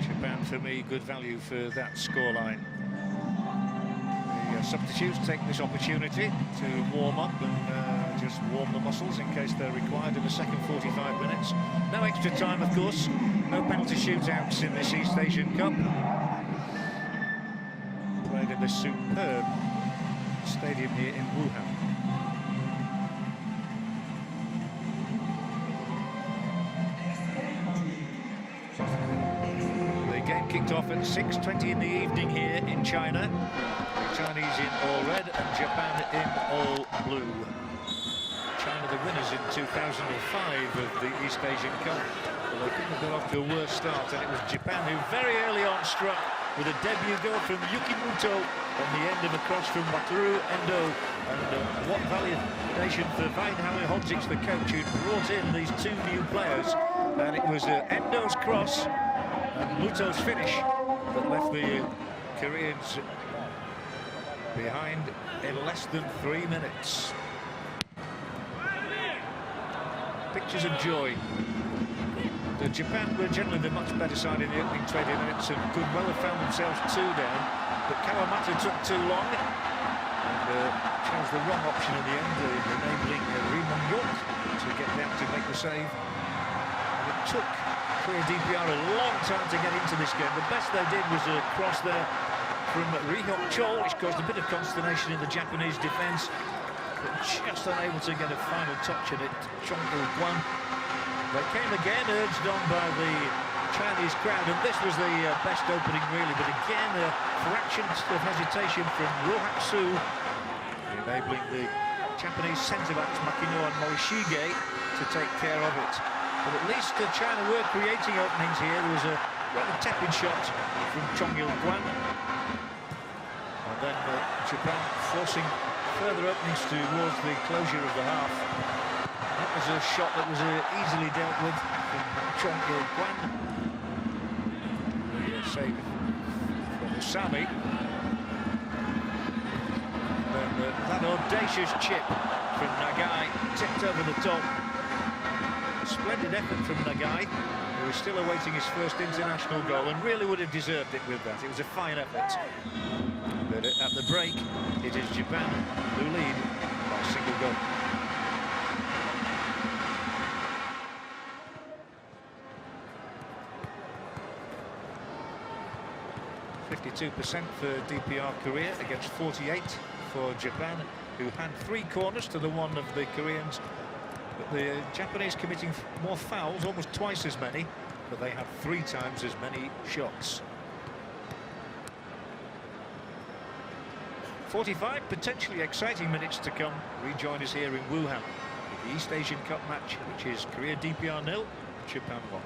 Japan, for me, good value for that scoreline. The substitutes take this opportunity to warm up and just warm the muscles in case they're required in the second 45 minutes. No extra time, of course. No penalty shootouts in this East Asian Cup. Played in this superb stadium here in Wuhan. The game kicked off at 6:20 in the evening here in China. The Chinese in all red and Japan in all blue. China the winners in 2005 of the East Asian Cup. Well, they couldn't have got off to a worse start, and it was Japan who very early on struck with a debut goal from Yukimoto on the end of a cross from Wataru Endo. And what validation for Weinhauer Hodzic, the coach, who brought in these two new players. And it was Endo's cross and Muto's finish that left the Koreans behind in less than 3 minutes. Pictures of joy. Japan were generally the much better side in the opening 20 minutes and could well have found themselves 2 down, but Kawamata took too long and chose the wrong option in the end, enabling Raymond York to get down to make the save. And it took Korea DPR a long time to get into this game. The best they did was a cross there from Ri-hyuk Chol, which caused a bit of consternation in the Japanese defence, but just unable to get a final touch at it. Chong Il-kwan. They came again, urged on by the Chinese crowd, and this was the best opening really, but again a fraction of hesitation from Rohak Soo, enabling the Japanese centre-backs Makino and Morishige to take care of it. But at least China were creating openings here. There was a rather tepid shot from Chong Il-kwan, and then Japan forcing further openings towards the closure of the half. That was a shot that was easily dealt with from Chong Il-kwan. The save from Usami. Then that audacious chip from Nagai, tipped over the top. A splendid effort from Nagai, who is still awaiting his first international goal and really would have deserved it with that. It was a fine effort. But at the break, it is Japan who lead by a single goal. 52% for DPR Korea against 48 for Japan, who had 3 corners to the one of the Koreans. But the Japanese committing more fouls, almost twice as many, but they had 3 times as many shots. 45 potentially exciting minutes to come. Rejoin us here in Wuhan, the East Asian Cup match, which is Korea DPR 0, Japan 1.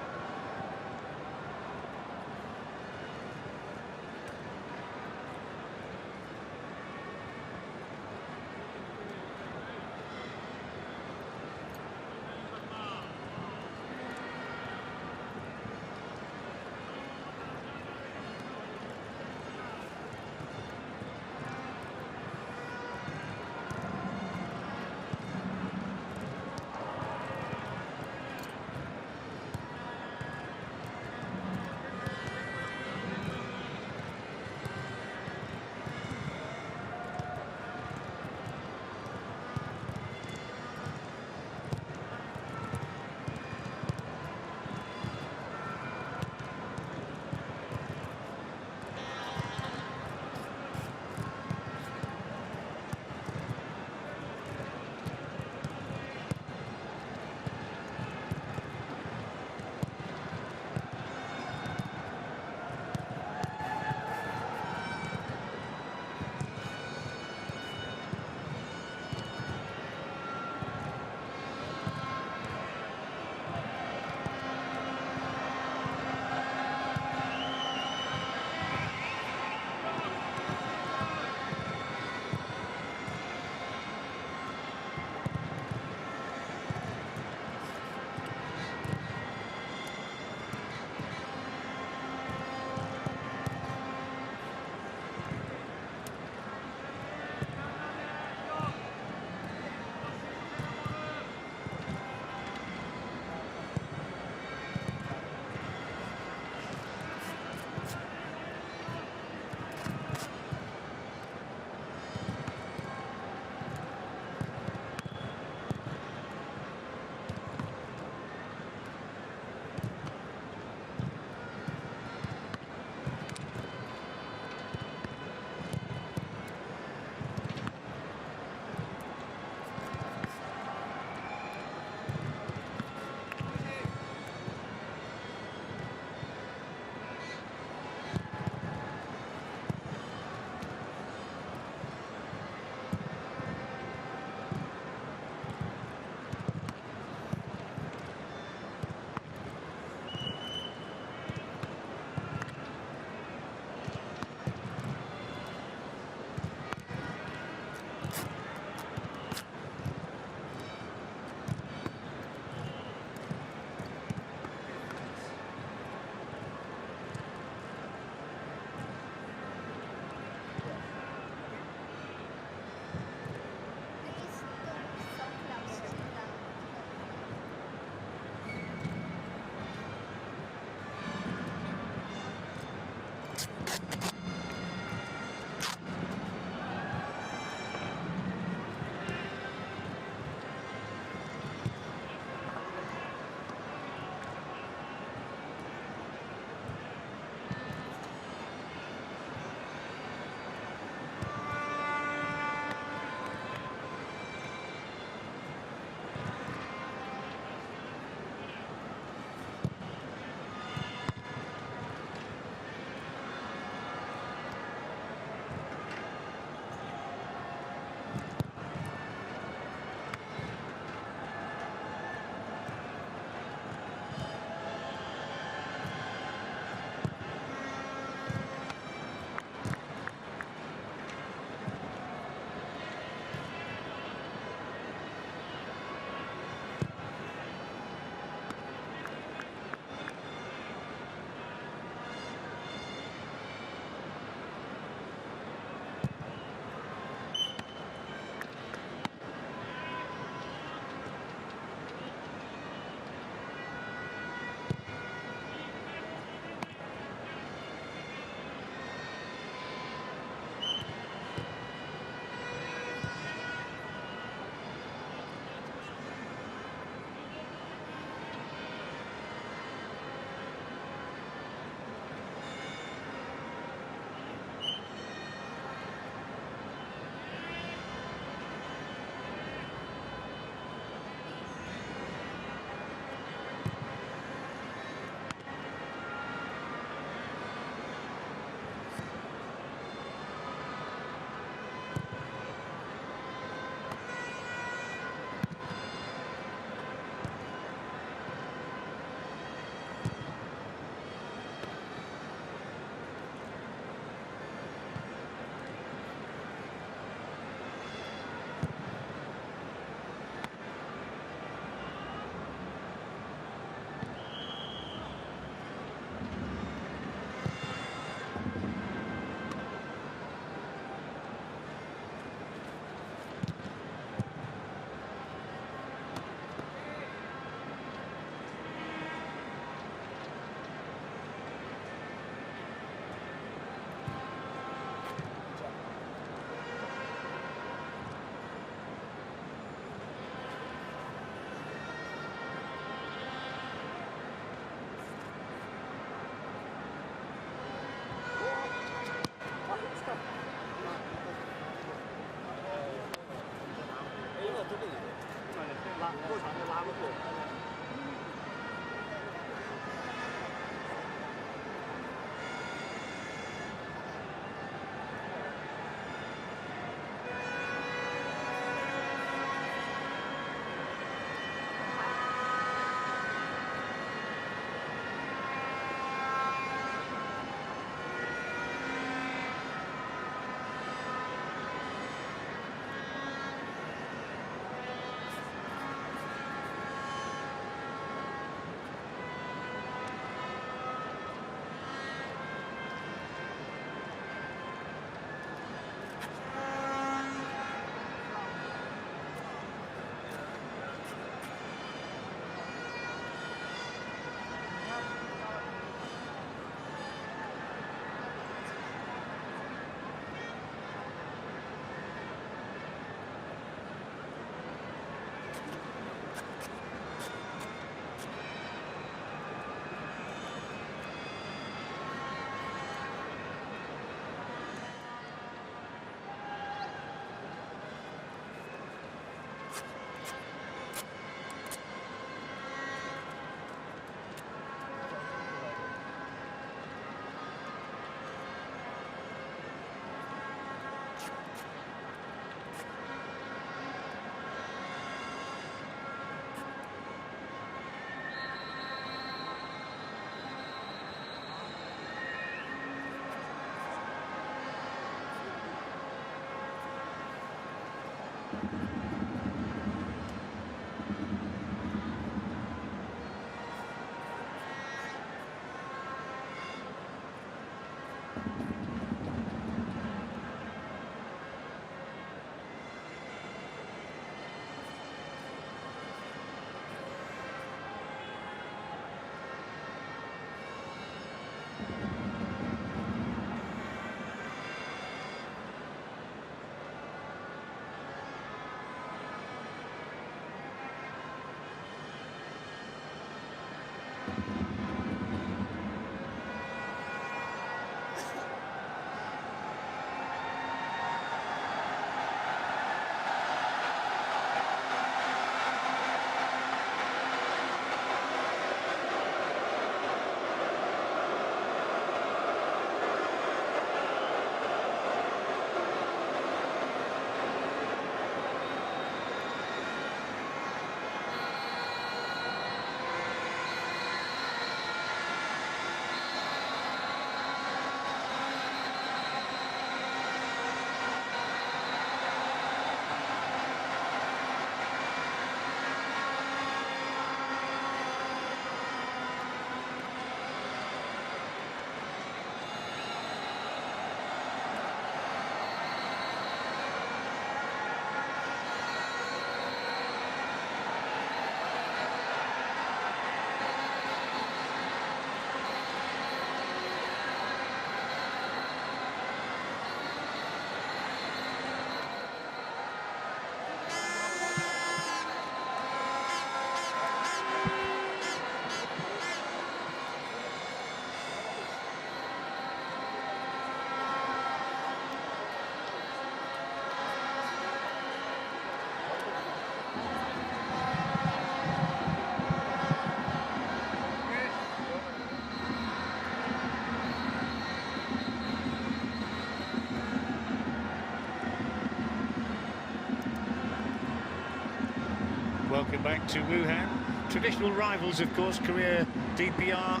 Welcome back to Wuhan. Traditional rivals, of course, Korea, DPR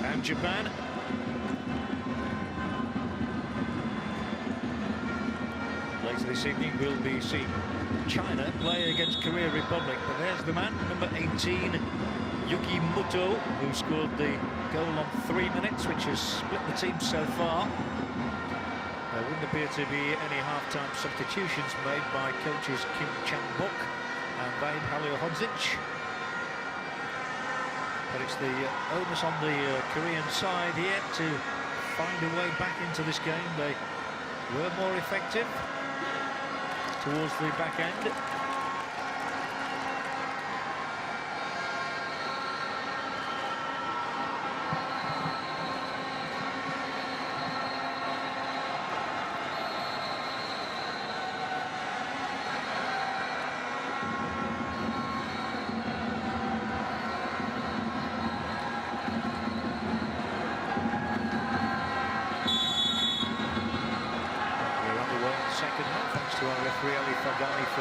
and Japan. Later this evening, we'll be seeing China play against Korea Republic. But there's the man, number 18, Yuki Muto, who scored the goal on 3 minutes, which has split the team so far. There wouldn't appear to be any half-time substitutions made by coaches Kim Chang-bok and Vadim Halilhodžić. But it's the onus on the Korean side here to find a way back into this game. They were more effective towards the back end.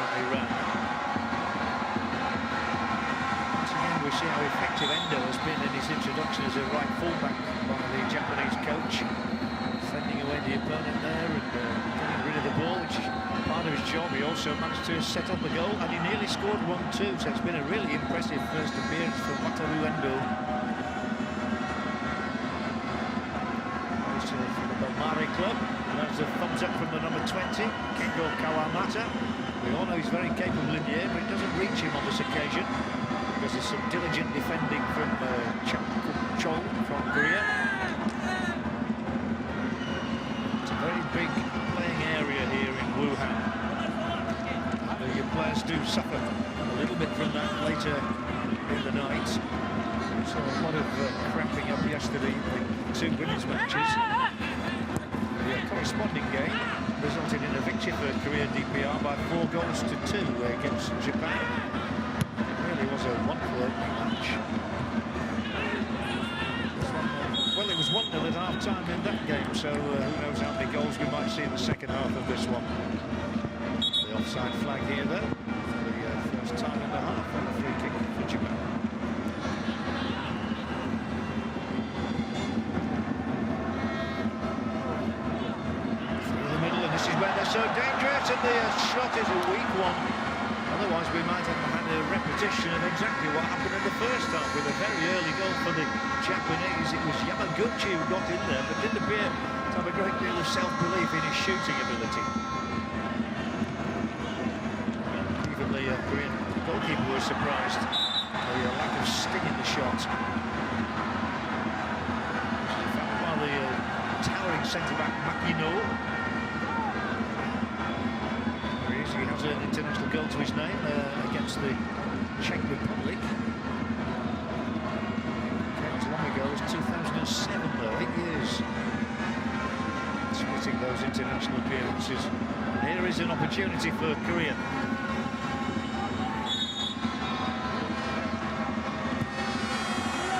from Iran. Once again, we see how effective Endo has been in his introduction as a right fullback by the Japanese coach. Sending away the opponent there and getting rid of the ball, which is part of his job. He also managed to set up the goal, and he nearly scored 1-2, so it's been a really impressive first appearance for Wataru Endo. Goes to the Belmare club, and that's a thumbs up from the number 20, Kendo Kawamata. We all know he's very capable in the air, but it doesn't reach him on this occasion, because there's some diligent defending from Chang Chol from Korea. Very big playing area here in Wuhan. The players do suffer a little bit from that later in the night. We saw a lot of cramping up yesterday in the two women's matches. The corresponding game resulted in a victory for Korea DPR by 4-2 against Japan. It really was a wonderful opening match. Well, it was 1-0 at half-time in that game, so who knows how many goals we might see in the second half of this one. The offside flag here, though, for the first time in the half on the free kick for Japan. Through the middle, and this is where they're so dangerous, and the shot is a weak one. Otherwise, we might have had a repetition of exactly what happened in the first half with a very early goal for the Japanese. It was Yamaguchi who got in there, but didn't appear to have a great deal of self-belief in his shooting ability. Even the Korean goalkeeper was surprised by the lack of sting in the shot. Found by the towering centre-back Makino. He has an international goal to his name against the Czech Republic. Came as long ago as 2007, though, 8 years. Splitting those international appearances. And here is an opportunity for Korea.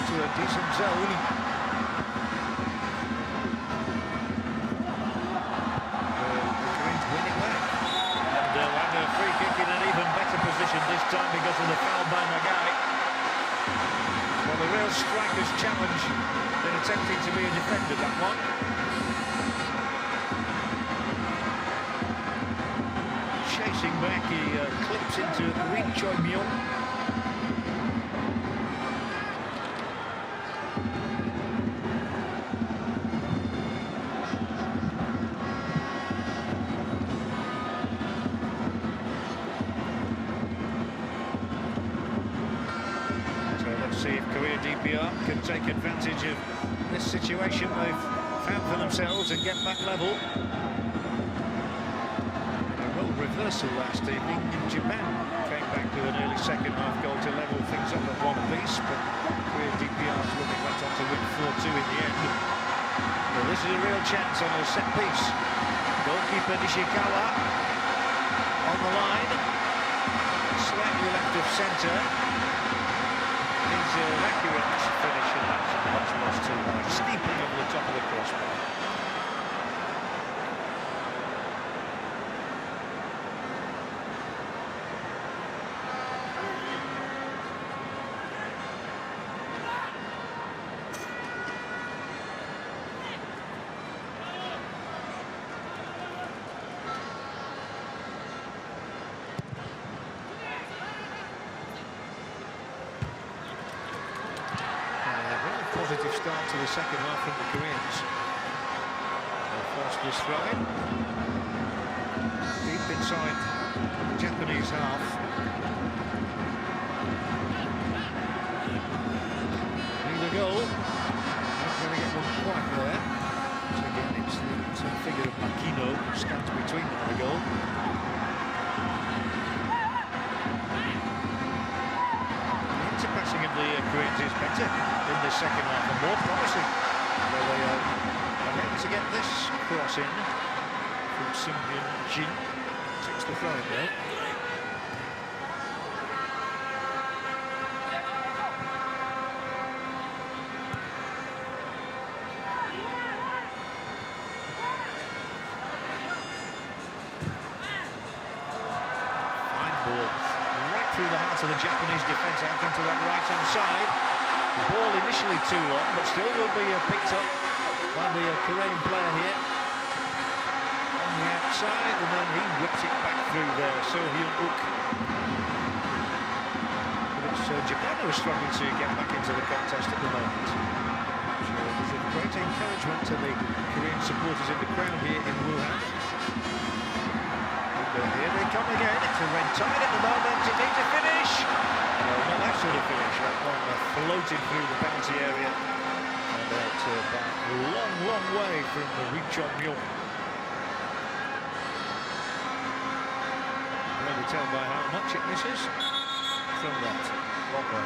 To a decent zone. Free kick in an even better position this time because of the foul by Nagai. Well, the real striker's challenge in attempting to be a defender, that one. Chasing back, he clips into Rin Choi-myung. See if Korea DPR can take advantage of this situation they've found for themselves and get back level. A role reversal last evening in Japan. Came back to an early second half goal to level things up at one piece, but Korea DPR's looking went on to win 4-2 in the end. Well, this is a real chance on a set piece. Goalkeeper Nishikawa on the line, slightly left of centre. He's accurate finish, and that's much too high. Steeping over the top of the crossbar. Positive start to the second half from the Koreans. They forced this throw in. Deep inside the Japanese half. Need a goal. Not going to get one quite there. So again, it's the figure of Makino stands between them and the goal. Passing of the Koreans is better in the second half and more promising. Well, they are able to get this cross in from Sim Hyun-jin. Takes the throw in there. the heart of the Japanese defence out into that right-hand side. The ball initially too long, but still will be picked up by the Korean player here on the outside, and then he whips it back through there. So Hyun-uk. But it's Japan who are struggling to get back into the contest at the moment. So there's a great encouragement to the Korean supporters in the crowd here in Wuhan. Here they come again. It's a red tide at the moment. It needs a finish. No, not that sort of finish. That one floated through the penalty area. And out by a long, long way from the Ri Chong-myung. You can tell by how much it misses from that long way.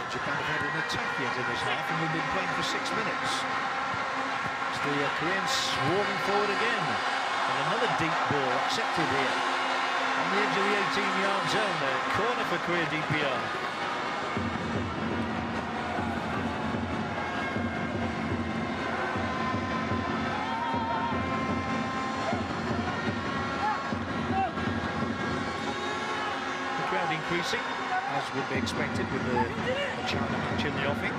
Japan have had an attack yet in this half, and we've been playing for 6 minutes. It's the Koreans swarming forward again, and another deep ball accepted here on the edge of the 18-yard zone there. Corner for Korea DPR. The crowd increasing, as would be expected with the China match in the offing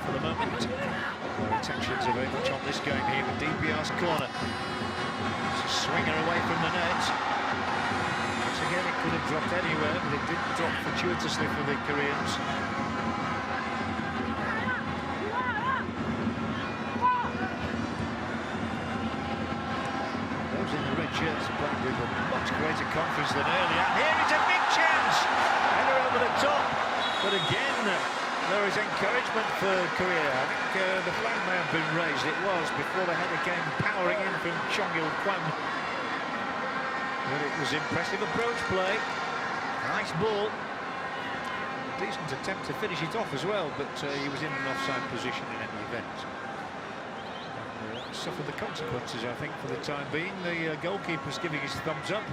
for the moment. Their attentions are very much on this game here with DPR's corner. It's a swinger away from the net. Once again, it could have dropped anywhere, but it didn't drop fortuitously for the Koreans. Those in the red shirts are playing with a much greater confidence than earlier. Here is a big chance! Header over the top, but again, there is encouragement for Korea. I think the flag may have been raised. It was before the header came powering in from Chong-il-kwon. But it was impressive approach play. Nice ball. Decent attempt to finish it off as well, but he was in an offside position in any event. Suffered the consequences, I think, for the time being. The goalkeeper's giving his thumbs up.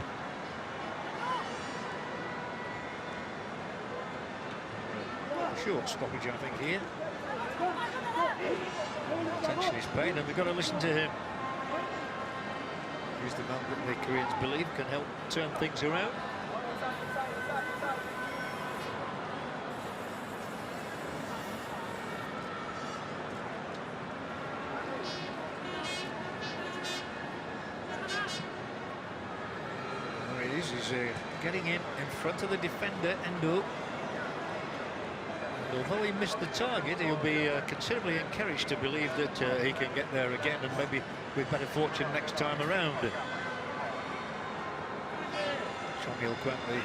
Short stoppage, I think, here. Attention is paid, and we've got to listen to him. He's the man that the Koreans believe can help turn things around. There he is. He's getting in front of the defender, Endo. Although he missed the target, he'll be considerably encouraged to believe that he can get there again, and maybe with better fortune next time around. Chong-il-kwon, the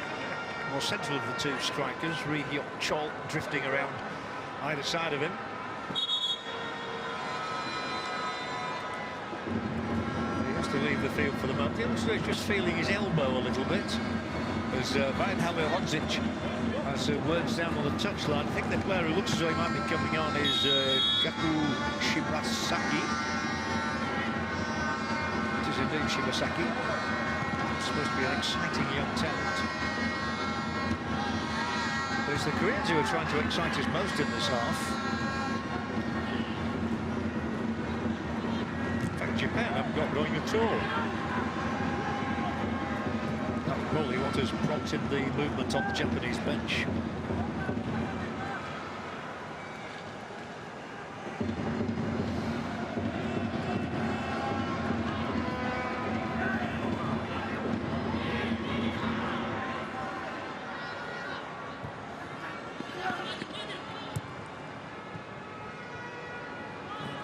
more central of the two strikers, Ri Hyok-chol drifting around either side of him. He has to leave the field for the moment. He looks like he's just feeling his elbow a little bit, as Weinhauer Hodzic has words down on the touchline. I think the player who looks as though he might be coming on is Gaku Shibasaki. It is indeed Shibasaki. Supposed to be an exciting young talent. But it's the Koreans who are trying to excite us most in this half. In fact, Japan haven't got going at all. Probably what has prompted the movement on the Japanese bench.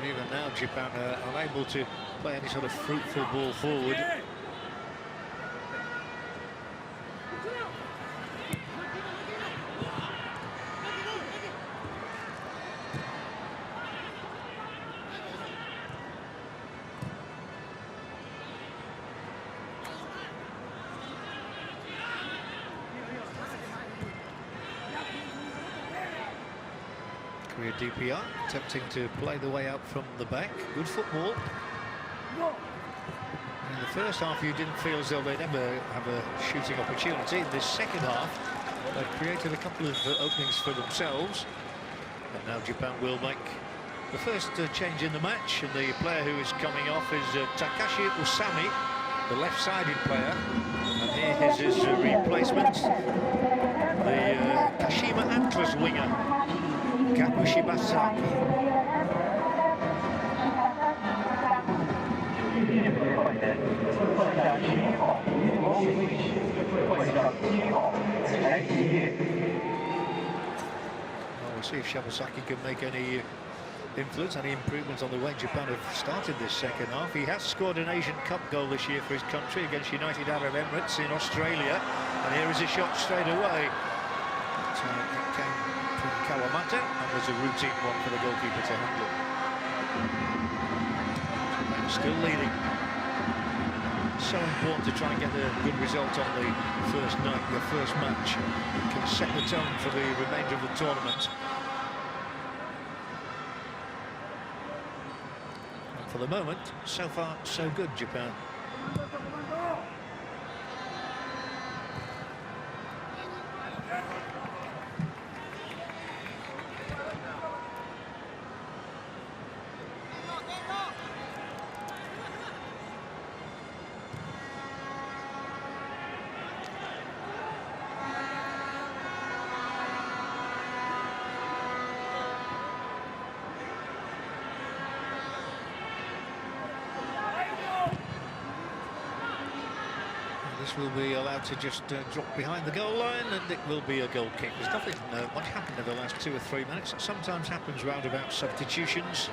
Even now, Japan are unable to play any sort of fruitful ball forward. Korea DPR attempting to play the way out from the back. Good football. And the first half you didn't feel as though they'd ever have a shooting opportunity. In this second half, they've created a couple of openings for themselves. And now Japan will make the first change in the match, and the player who is coming off is Takashi Usami, the left-sided player. And here is his replacement, the Kashima Antlers winger, Gaku Shibasaki. We'll see if Shibasaki can make any influence, any improvements on the way Japan have started this second half. He has scored an Asian Cup goal this year for his country against United Arab Emirates in Australia. And here is a shot straight away. It came from Kawamata and was a routine one for the goalkeeper to handle. Japan still leading. So important to try and get a good result on the first night, your first match. It can set the tone for the remainder of the tournament. And for the moment, so far, so good, Japan. This will be allowed to just drop behind the goal line, and it will be a goal kick. There's nothing much happened in the last 2 or 3 minutes. It sometimes happens round about substitutions.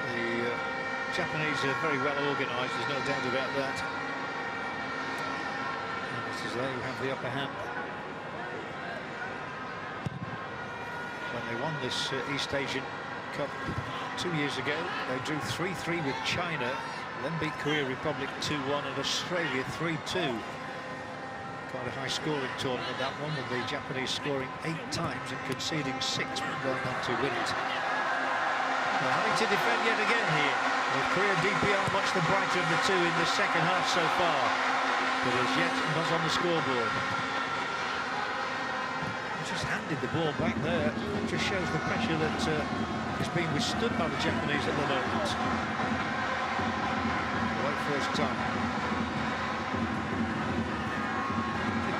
The Japanese are very well organised, there's no doubt about that. And it is they who have the upper hand. When they won this East Asian Cup 2 years ago, they drew 3-3 with China, then beat Korea Republic 2-1 and Australia 3-2. Quite a high scoring tournament, that one, with the Japanese scoring 8 times and conceding 6 but going on to win it. They're having to defend yet again here, with Korea DPR much the brighter of the two in the second half so far, but as yet not on the scoreboard. Just handed the ball back there. It just shows the pressure that is being withstood by the Japanese at the moment. Right first time.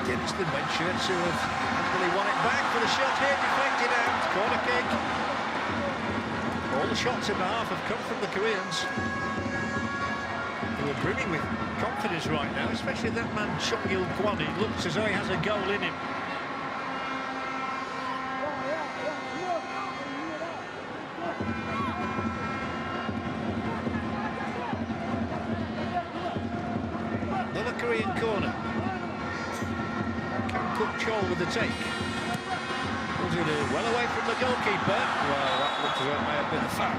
Against the red shirts who have happily won it back for the shot here, deflected out. Corner kick. All the shots in the half have come from the Koreans, who are brimming with confidence right now, especially that man Chong-il Kwon. He looks as though he has a goal in him. Another Korean corner. Chol with the take. Pulls it well away from the goalkeeper. Well, that looks as though it may have been a foul.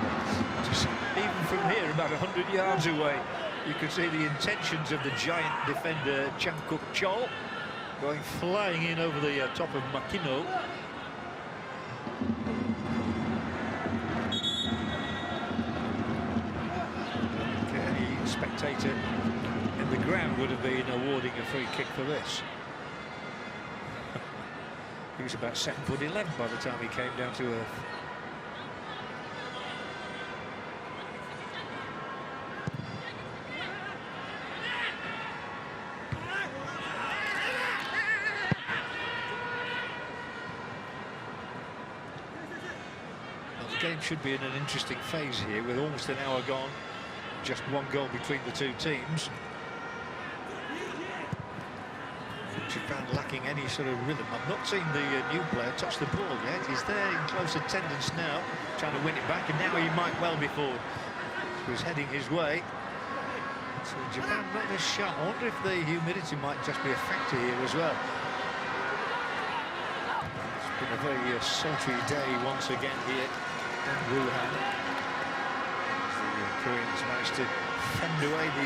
Just even from here, about 100 yards away, you could see the intentions of the giant defender Chang-Kuk Chol going flying in over the top of Makino. Any spectator in the ground would have been awarding a free kick for this. He was about 7'11" by the time he came down to earth. Well, the game should be in an interesting phase here, with almost an hour gone, just one goal between the two teams. Japan lacking any sort of rhythm. I've not seen the new player touch the ball yet. He's there in close attendance now, trying to win it back, and now he might well be forward. He was heading his way. So Japan not as sharp. I wonder if the humidity might just be a factor here as well. It's been a very sultry day once again here in Wuhan. The Koreans managed to fend away the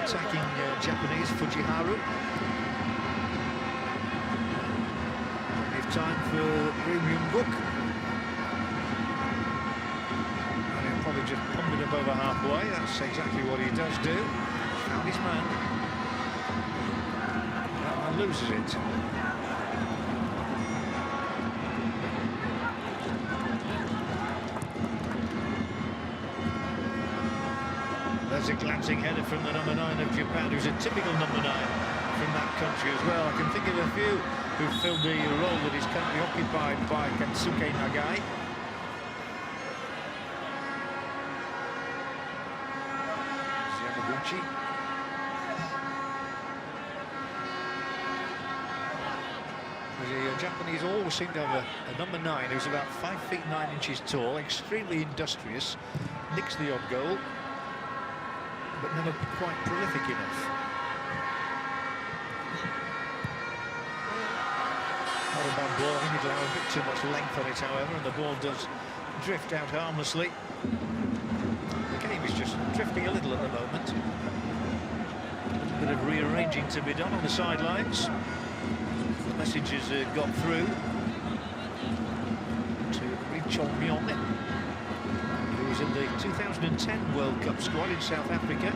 attacking Japanese Fujiharu. Time for Rim Young-guk. up over halfway. That's exactly what he does do. Found his man. That man loses it. There's a glancing header from the number 9 of Japan, who's a typical number 9 from that country as well. I can think of a few who filled the role that is currently occupied by Kensuke Nagai. Yamaguchi. The Japanese always seem to have a number 9 who's about 5 feet 9 inches tall, extremely industrious, nicks the odd goal, but never quite prolific enough. Not a bad ball. I think it'll have a bit too much length on it, however, and the ball does drift out harmlessly. The game is just drifting a little at the moment. A bit of rearranging to be done on the sidelines. The message has got through to Ri Chol-myong, who was in the 2010 World Cup squad in South Africa.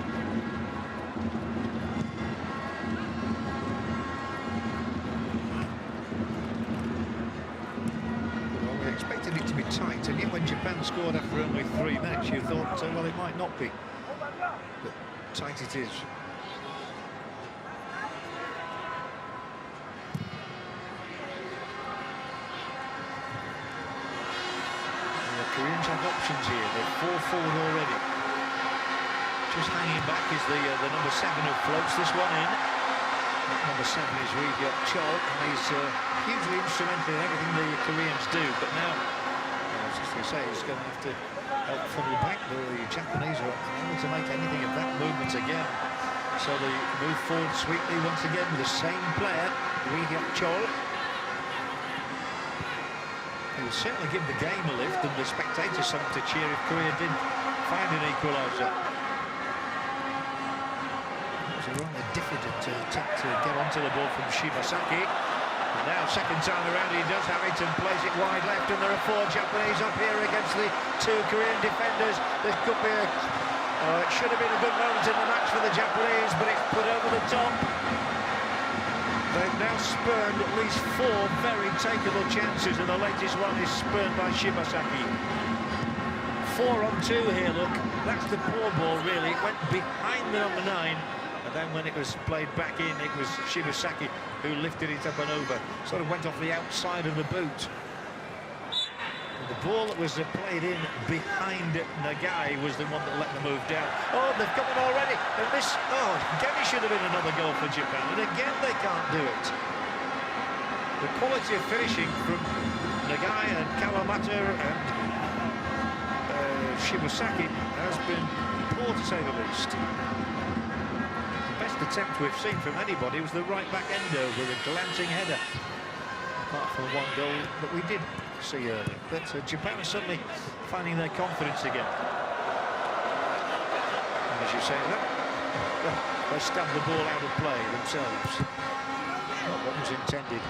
Well, we expected it to be tight, and yet when Japan scored after only 3 minutes, you thought, well, it might not be. But tight it is. Koreans have options here. They're 4 forward already. Just hanging back is the number 7 who floats this one in. That number 7 is Ri Chol, and he's hugely instrumental in everything the Koreans do. But now, I was just going to say, he's going to have to help funnel back. The Japanese are unable to make anything of that movement again. So they move forward sweetly once again with the same player, Ri Chol. He will certainly give the game a lift and the spectators something to cheer if Korea did find an equaliser. It was a rather diffident attempt to get onto the ball from Shibasaki. And now, second time around, he does have it and plays it wide left, and there are 4 Japanese up here against the 2 Korean defenders. This could be it should have been a good moment in the match for the Japanese, but it's put over the top. They've now spurned at least 4 very takeable chances, and the latest one is spurned by Shibasaki. 4 on 2 here, look. That's the poor ball, really. It went behind the number 9, and then when it was played back in, it was Shibasaki who lifted it up and over. Sort of went off the outside of the boot. The ball that was played in behind Nagai was the one that let the move down. Oh, they've come in already. And this, again, it should have been another goal for Japan. And again, they can't do it. The quality of finishing from Nagai and Kawamata and Shibasaki has been poor, to say the least. The best attempt we've seen from anybody was the right-back endo with a glancing header. Apart from 1 goal that we did see earlier. But Japan is suddenly finding their confidence again. And as you say, they stabbed the ball out of play themselves. Not what was intended.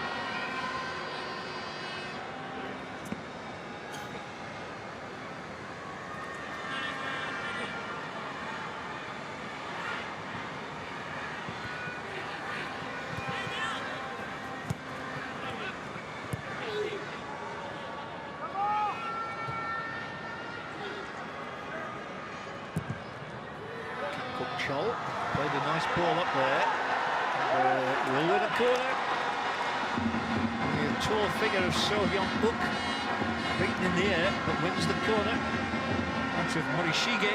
Played a nice ball up there. Will win a corner. The tall figure of So Hyun-wook beaten in the air, but wins the corner. Out of Morishige.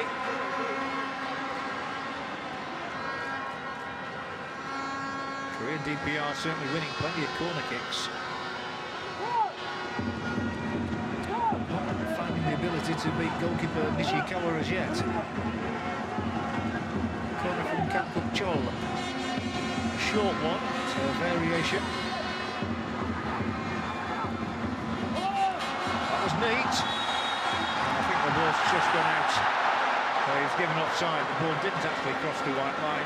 Korean DPR certainly winning plenty of corner kicks. Not finding the ability to beat goalkeeper Nishikawa as yet. Corner from Kangkuk Chol. Short one, so a variation. That was neat. I think the ball's just gone out. He's given offside. The ball didn't actually cross the white line,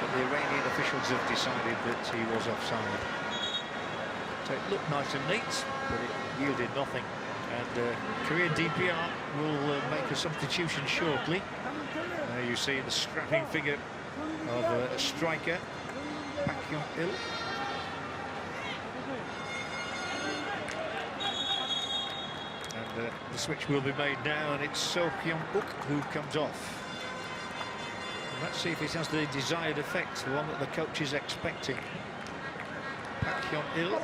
but the Iranian officials have decided that he was offside. So it looked nice and neat, but it yielded nothing. And Korea DPR will make a substitution shortly. You see the strapping figure of a striker, Pak Hyung-il. And the switch will be made now, and it's So Hyung-uk who comes off. And let's see if it has the desired effect, the one that the coach is expecting. Pak Hyung-il.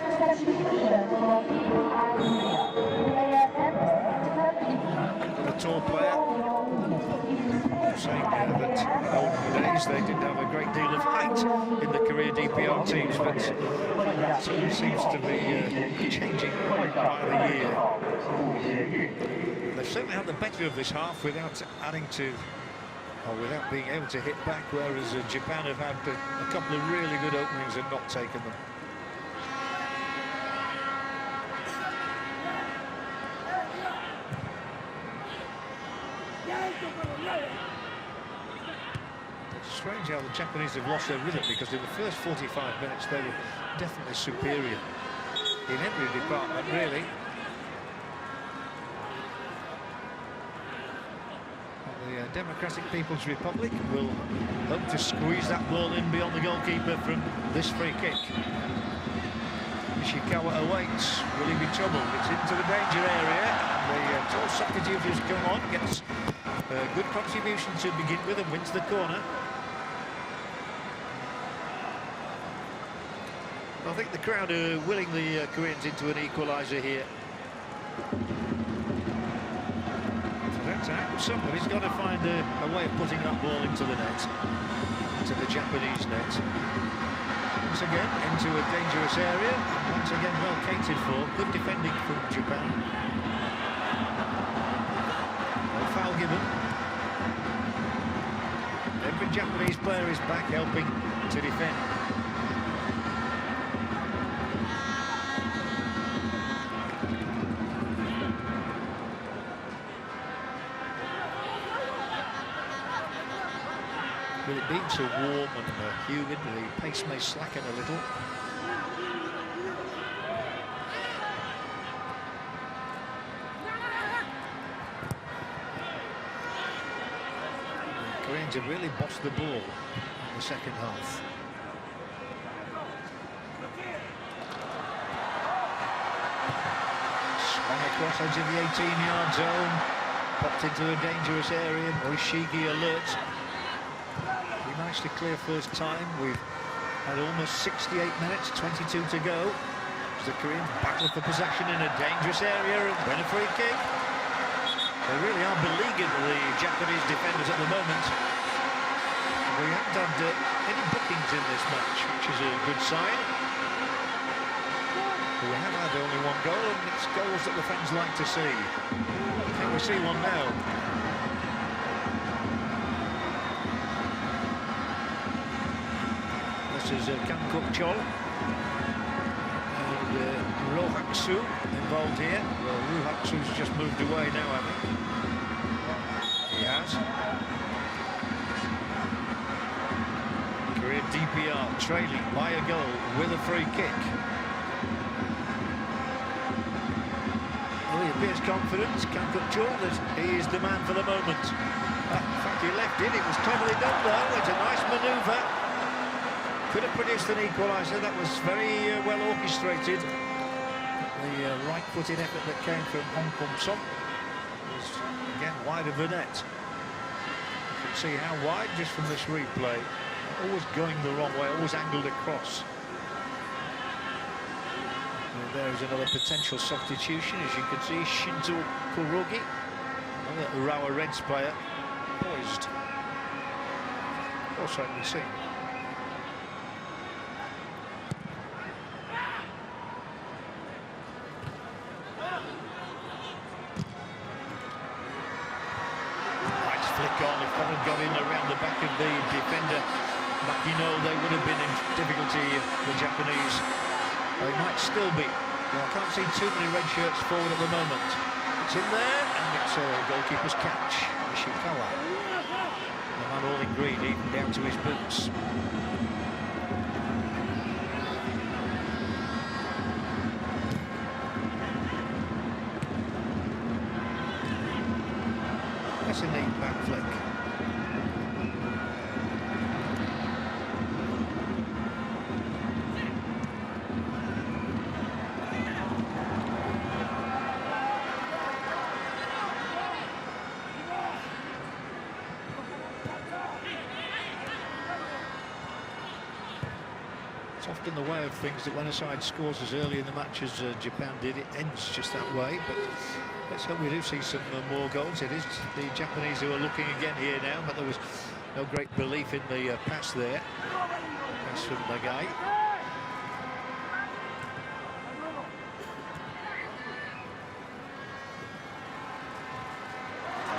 A tall player. Saying that in olden days they didn't have a great deal of height in the Korea DPR teams, but that seems to be changing by the year. They've certainly had the better of this half without adding to, or without being able to hit back, whereas Japan have had a couple of really good openings and not taken them. It's strange how the Japanese have lost their rhythm, because in the first 45 minutes they were definitely superior in every department, really. The Democratic People's Republic will hope to squeeze that ball in beyond the goalkeeper from this free kick. Ishikawa awaits. Will he be troubled? It's into the danger area, and the tall substitute who's come on gets a good contribution to begin with and wins the corner. I think the crowd are willing the Koreans into an equaliser here. Somebody's got to find a way of putting that ball into the net, into the Japanese net. Once again, into a dangerous area, and once again well catered for. Good defending from Japan. No foul given. Every Japanese player is back helping to defend. With it being so warm and humid, the pace may slacken a little. The Koreans have really bossed the ball in the second half. Swung across edge of the 18-yard zone, popped into a dangerous area. Morishige alert. Nice to clear first time. We've had almost 68 minutes, 22 to go. As the Koreans battle for possession in a dangerous area and win a free kick. They really are beleaguered, the Japanese defenders, at the moment. We haven't had any bookings in this match, which is a good sign. We have had only one goal, and it's goals that the fans like to see. Can we see one now? This is Kangkuk Chol and Roh Hak-soo involved here. Well, Roh Hak-soo's just moved away now, I think. He has. Korea DPR trailing by a goal with a free kick. Well, he appears confident, Kangkuk Chol, that he is the man for the moment. In fact, he left it. It was cleverly done, though. It's a nice manoeuvre. Could have produced an equaliser. That was very well orchestrated. The right-footed effort that came from Hong Kong Son was again wide of the net. You can see how wide just from this replay. Always going the wrong way, always angled across. And there is another potential substitution, as you can see. Shinzo Kurogi, another Urawa Reds player, poised. Also, I can see. If that had got in around the back of the defender, Makino, they would have been in difficulty, the Japanese. They might still be. I can't see too many red shirts forward at the moment. It's in there, and it's a goalkeeper's catch. Ishikawa. The man all in green, even down to his boots. It's often the way of things that when a side scores as early in the match as Japan did, it ends just that way. But let's hope we do see some more goals. It is the Japanese who are looking again here now, but there was no great belief in the pass there. Pass from Nagai.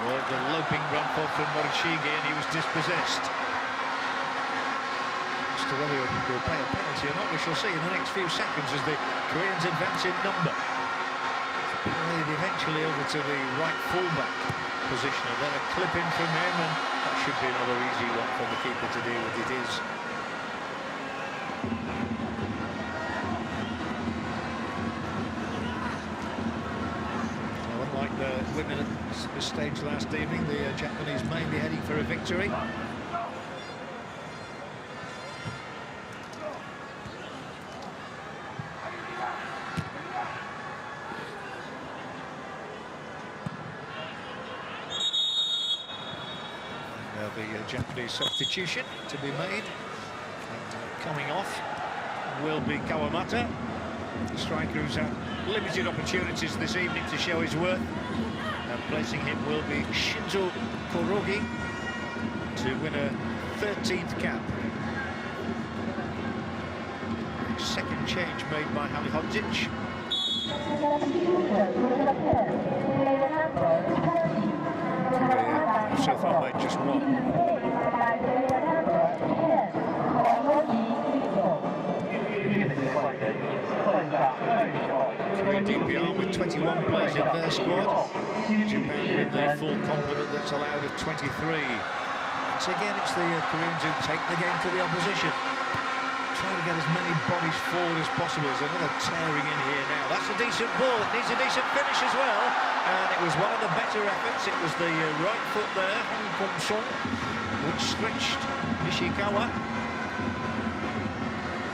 Well, the loping run forward from Morishige, and he was dispossessed. As to whether he'll pay a penalty or not, we shall see in the next few seconds as the Koreans advance in number. Played eventually over to the right fullback position, and then a clip in from him, and that should be another easy one for the keeper to deal with. It is. Now, unlike the women at this stage last evening, the Japanese may be heading for a victory. The Japanese substitution to be made, and coming off will be Kawamata, the striker who's had limited opportunities this evening to show his worth, and placing him will be Shinzo Korogi to win a 13th cap. Second change made by Halihodzic. So far made just one. DPR with 21 players in their squad. Japan with the full complement that's allowed of 23. So again, it's the Koreans who take the game to the opposition. Trying to get as many bodies forward as possible. There's another tearing in here now. That's a decent ball. It needs a decent finish as well. And it was one of the better efforts. It was the right foot there, Hong Kong Song, which stretched Nishikawa.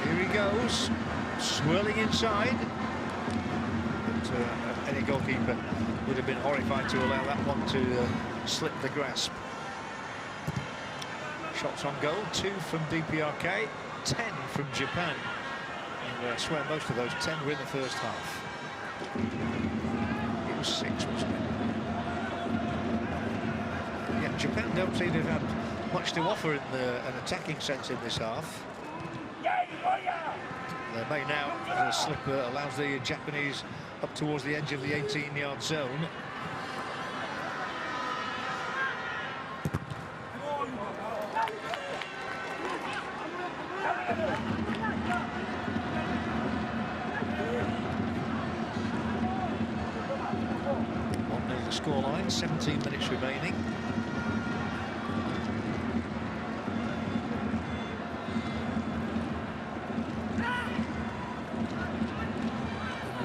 Here he goes, swirling inside. But any goalkeeper would have been horrified to allow that one to slip the grasp. Shots on goal, 2 from DPRK. 10 from Japan, and I swear most of those 10 were in the first half. It was 6, wasn't it? Yeah, Japan don't seem to have had much to offer in an attacking sense in this half. They may now, the slip allows the Japanese up towards the edge of the 18-yard zone. Scoreline, 17 minutes remaining.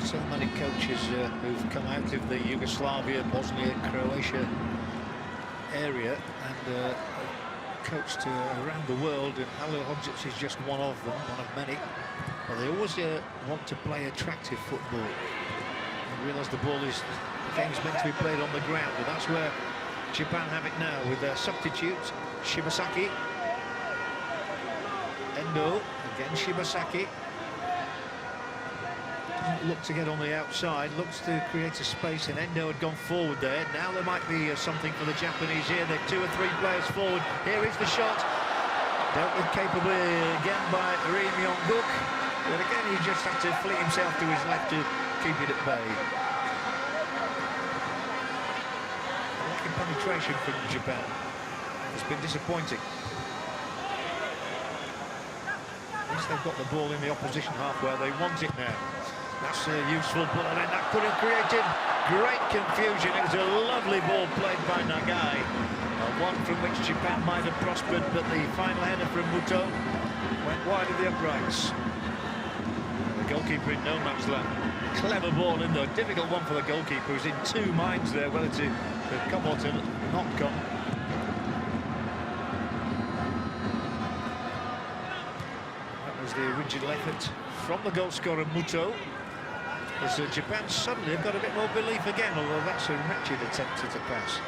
So many coaches who've come out of the Yugoslavia, Bosnia, Croatia area and coached around the world, and Halihodzic is just one of them, one of many. But they always want to play attractive football. They realise the ball is... The game's meant to be played on the ground, and that's where Japan have it now with their substitute Shibasaki. Endo, again Shibasaki. Doesn't look to get on the outside, looks to create a space, and Endo had gone forward there. Now there might be something for the Japanese here. They're 2 or 3 players forward. Here is the shot. Dealt with capably again by Ri Myung-guk. But again, he just had to flee himself to his left to keep it at bay. Penetration from Japan. It's been disappointing. At least they've got the ball in the opposition half where they want it now. That's a useful ball, and that could have created great confusion. It was a lovely ball played by Nagai. One from which Japan might have prospered, but the final header from Muto went wide of the uprights. The goalkeeper in no man's land. Clever ball in there, difficult one for the goalkeeper who's in 2 minds there, whether to come or to not come. That was the original effort from the goal scorer Muto. As Japan suddenly have got a bit more belief again, although that's a wretched attempt at a pass.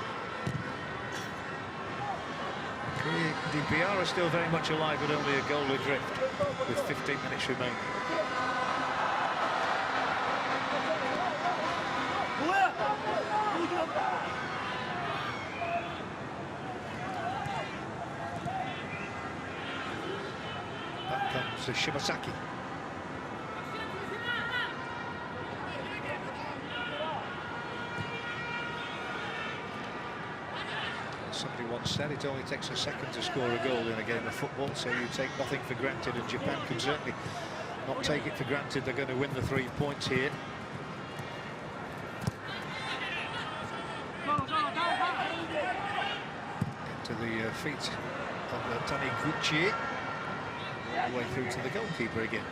DPR are still very much alive, but only a goal adrift with 15 minutes remaining. Back comes Shibasaki. Somebody once said it only takes a second to score a goal in a game of football, so you take nothing for granted, and Japan can certainly not take it for granted. They're going to win the 3 points here. To the feet of Taniguchi, all the way through to the goalkeeper again.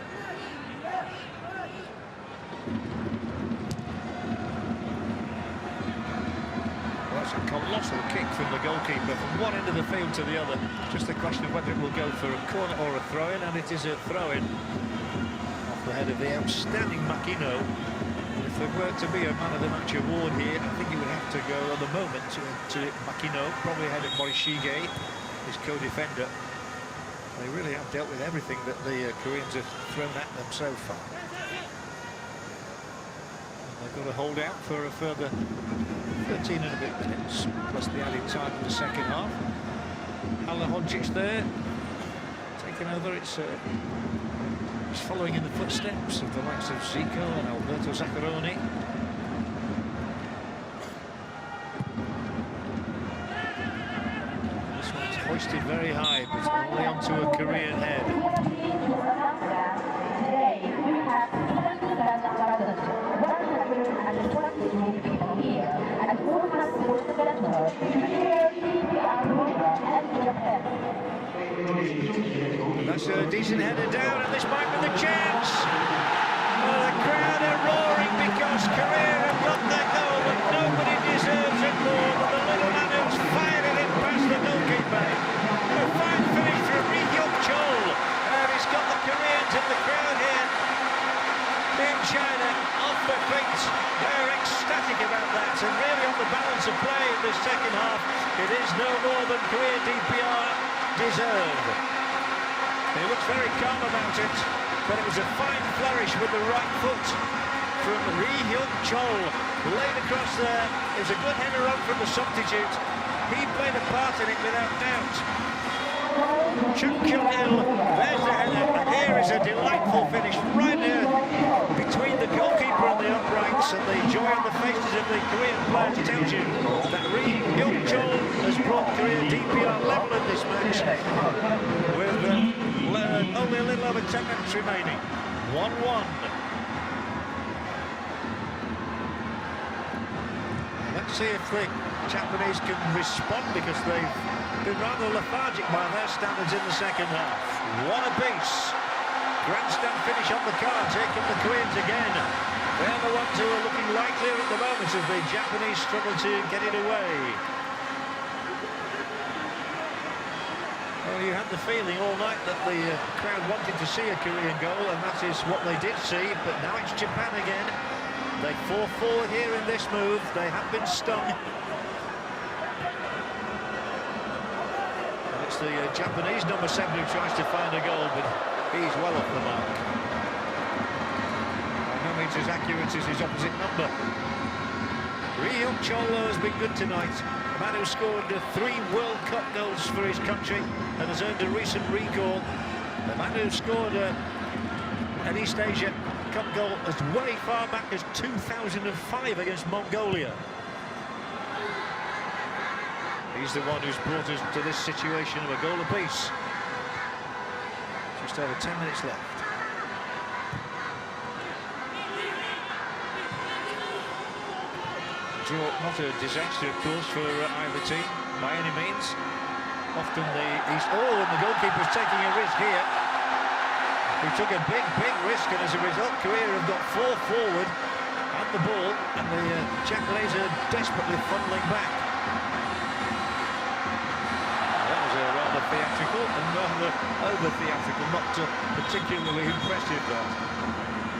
That's a colossal kick from the goalkeeper from one end of the field to the other. Just a question of whether it will go for a corner or a throw-in, and it is a throw-in off the head of the outstanding Makino. If there were to be a man of the match award here, I think it would have to go at the moment to Makino, probably ahead of Morishige, his co-defender. They really have dealt with everything that the Koreans have thrown at them so far. And they've got to hold out for a further 13 and a bit minutes, plus the added time in the second half. Alahodzic there, taken over. It's following in the footsteps of the likes of Zico and Alberto Zaccaroni. This one's hoisted very high, but only onto a Korean head. That's a decent header down, and this might be the chance. Well, the crowd are roaring because Korea have got their goal, but nobody deserves it more than the little man who's fired it in past the goalkeeper. A fine finish from Ri Hyuk-chol, and he's got the Koreans in the crowd here in China off their feet. They're ecstatic about that, and really on the balance of play in the second half, it is no more than Korea DPR deserve. He looks very calm about it, but it was a fine flourish with the right foot from Ri Hyuk-chol, laid across there. It was a good header on from the substitute. He played a part in it without doubt. Chung Kyung-il, there's the header, and here is a delightful finish right there between the goalkeeper and the uprights, and the joy on the faces of the Korean players tells you that Ri Hyuk-chol has brought Korea DPR level in this match with only a little over 10 minutes remaining. 1-1. Let's see if the Japanese can respond, because they've been rather lethargic by their standards in the second half. One apiece. Grandstand finish on the cards. Here come the Koreans again. They're the ones who are looking likelier at the moment as the Japanese struggle to get it away. Well, you had the feeling all night that the crowd wanted to see a Korean goal, and that is what they did see, but now it's Japan again. They fall forward here in this move. They have been stung. And it's the Japanese number 7 who tries to find a goal, but he's well off the mark. By no means as accurate as his opposite number. Ri Hyuk-chol has been good tonight. A man who scored 3 World Cup goals for his country and has earned a recent recall. The man who scored an East Asia Cup goal as way far back as 2005 against Mongolia. He's the one who's brought us to this situation of a goal apiece. Just over 10 minutes left. Draw, not a disaster, of course, for either team by any means. Often and the goalkeeper's taking a risk here. He took a big risk, and as a result, Korea have got 4 forward and the ball, and the Japanese are desperately funneling back. That was a rather theatrical and rather over-theatrical, not particularly impressive, that.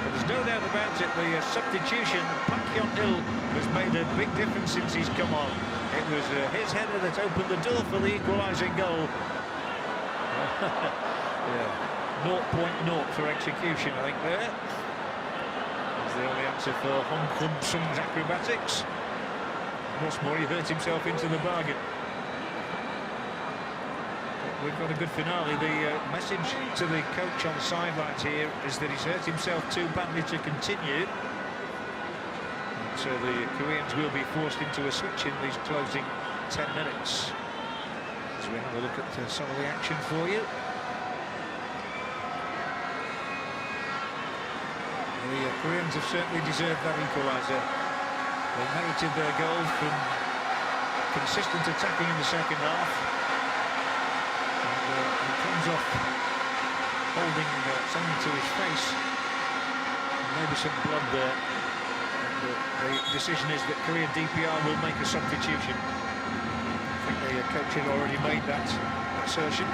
But there's no doubt about it, the substitution, Park Hyun-il, has made a big difference since he's come on. It was his header that opened the door for the equalising goal. Yeah, 0.0 for execution, I think, there. That's the only answer for Hong Kong Sung's acrobatics. What's more, he hurt himself into the bargain. We've got a good finale. The message to the coach on the sidelines here is that he's hurt himself too badly to continue. So the Koreans will be forced into a switch in these closing 10 minutes. As we have a look at some of the action for you. The Koreans have certainly deserved that equaliser. They merited their goal from consistent attacking in the second half. And he comes off holding something to his face. Maybe some blood there. And the decision is that Korea DPR will make a substitution. I think the coach had already made that assertion.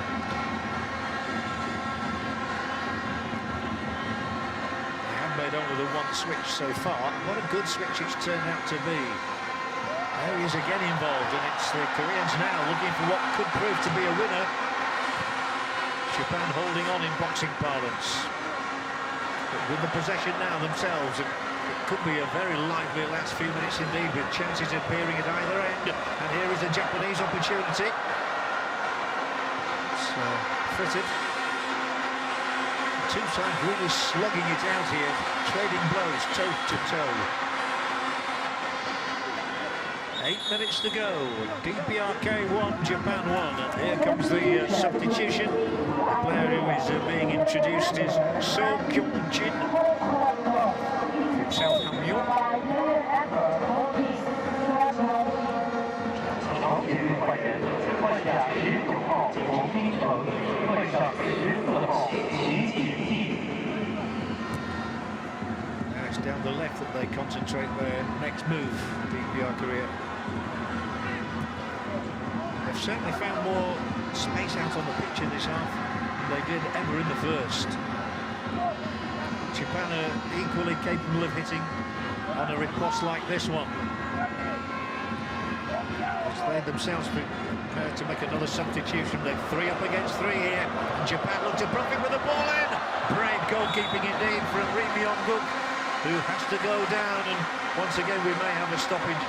Made only the one switch so far. What a good switch it's turned out to be. There he is again involved, and it's the Koreans now looking for what could prove to be a winner. Japan holding on in boxing parlance. But with the possession now themselves, it could be a very lively last few minutes indeed, with chances appearing at either end. And here is a Japanese opportunity. It's fitted. Two sides really slugging it out here, trading blows toe to toe. 8 minutes to go. DPRK 1, Japan 1. And here comes the substitution. The player who is being introduced is So Kyung-jin from South Hamgyong. Now it's down the left that they concentrate their next move, DPR Korea. They've certainly found more space out on the pitch in this half than they did ever in the first. Japan are equally capable of hitting on a riposte like this one. As they themselves prepare to make another substitution. They're 3 up against 3 here. And Japan look to profit with the ball in. Brave goalkeeping indeed from Ri Myung-guk, who has to go down. And once again we may have a stoppage.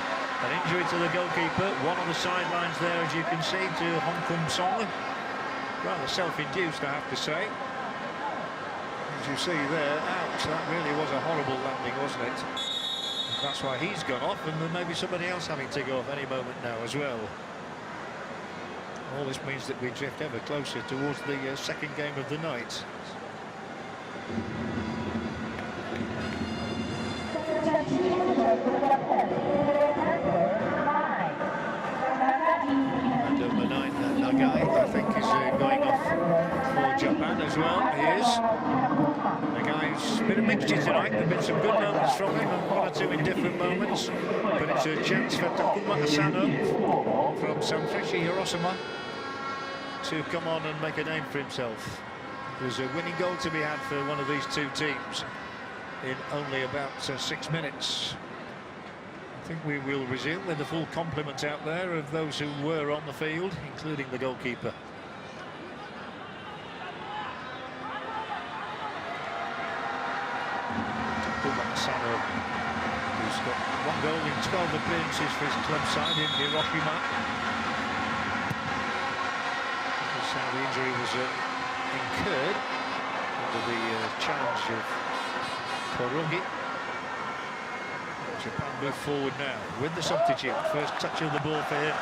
An injury to the goalkeeper. One on the sidelines there, as you can see, to Hong Kong Song. Rather self-induced, I have to say. As you see there, ouch, that really was a horrible landing, wasn't it? That's why he's gone off, and there may be somebody else having to go off any moment now as well. All this means that we drift ever closer towards the second game of the night. Number 9, Nagai, I think, is going off for Japan as well. He is. Nagai's been a mixture tonight. There have been some good moments from him and 1 or 2 in different moments. But it's a chance for Takuma Asano from Sanfrecce Hiroshima to come on and make a name for himself. There's a winning goal to be had for one of these two teams in only about 6 minutes. I think we will resume with the full complement out there of those who were on the field, including the goalkeeper. Asano, who's got 1 goal in 12 appearances for his club side in Hiroshima. That's how the injury was incurred under the challenge of Korogi. Japan move forward now with the substitute. First touch of the ball for him.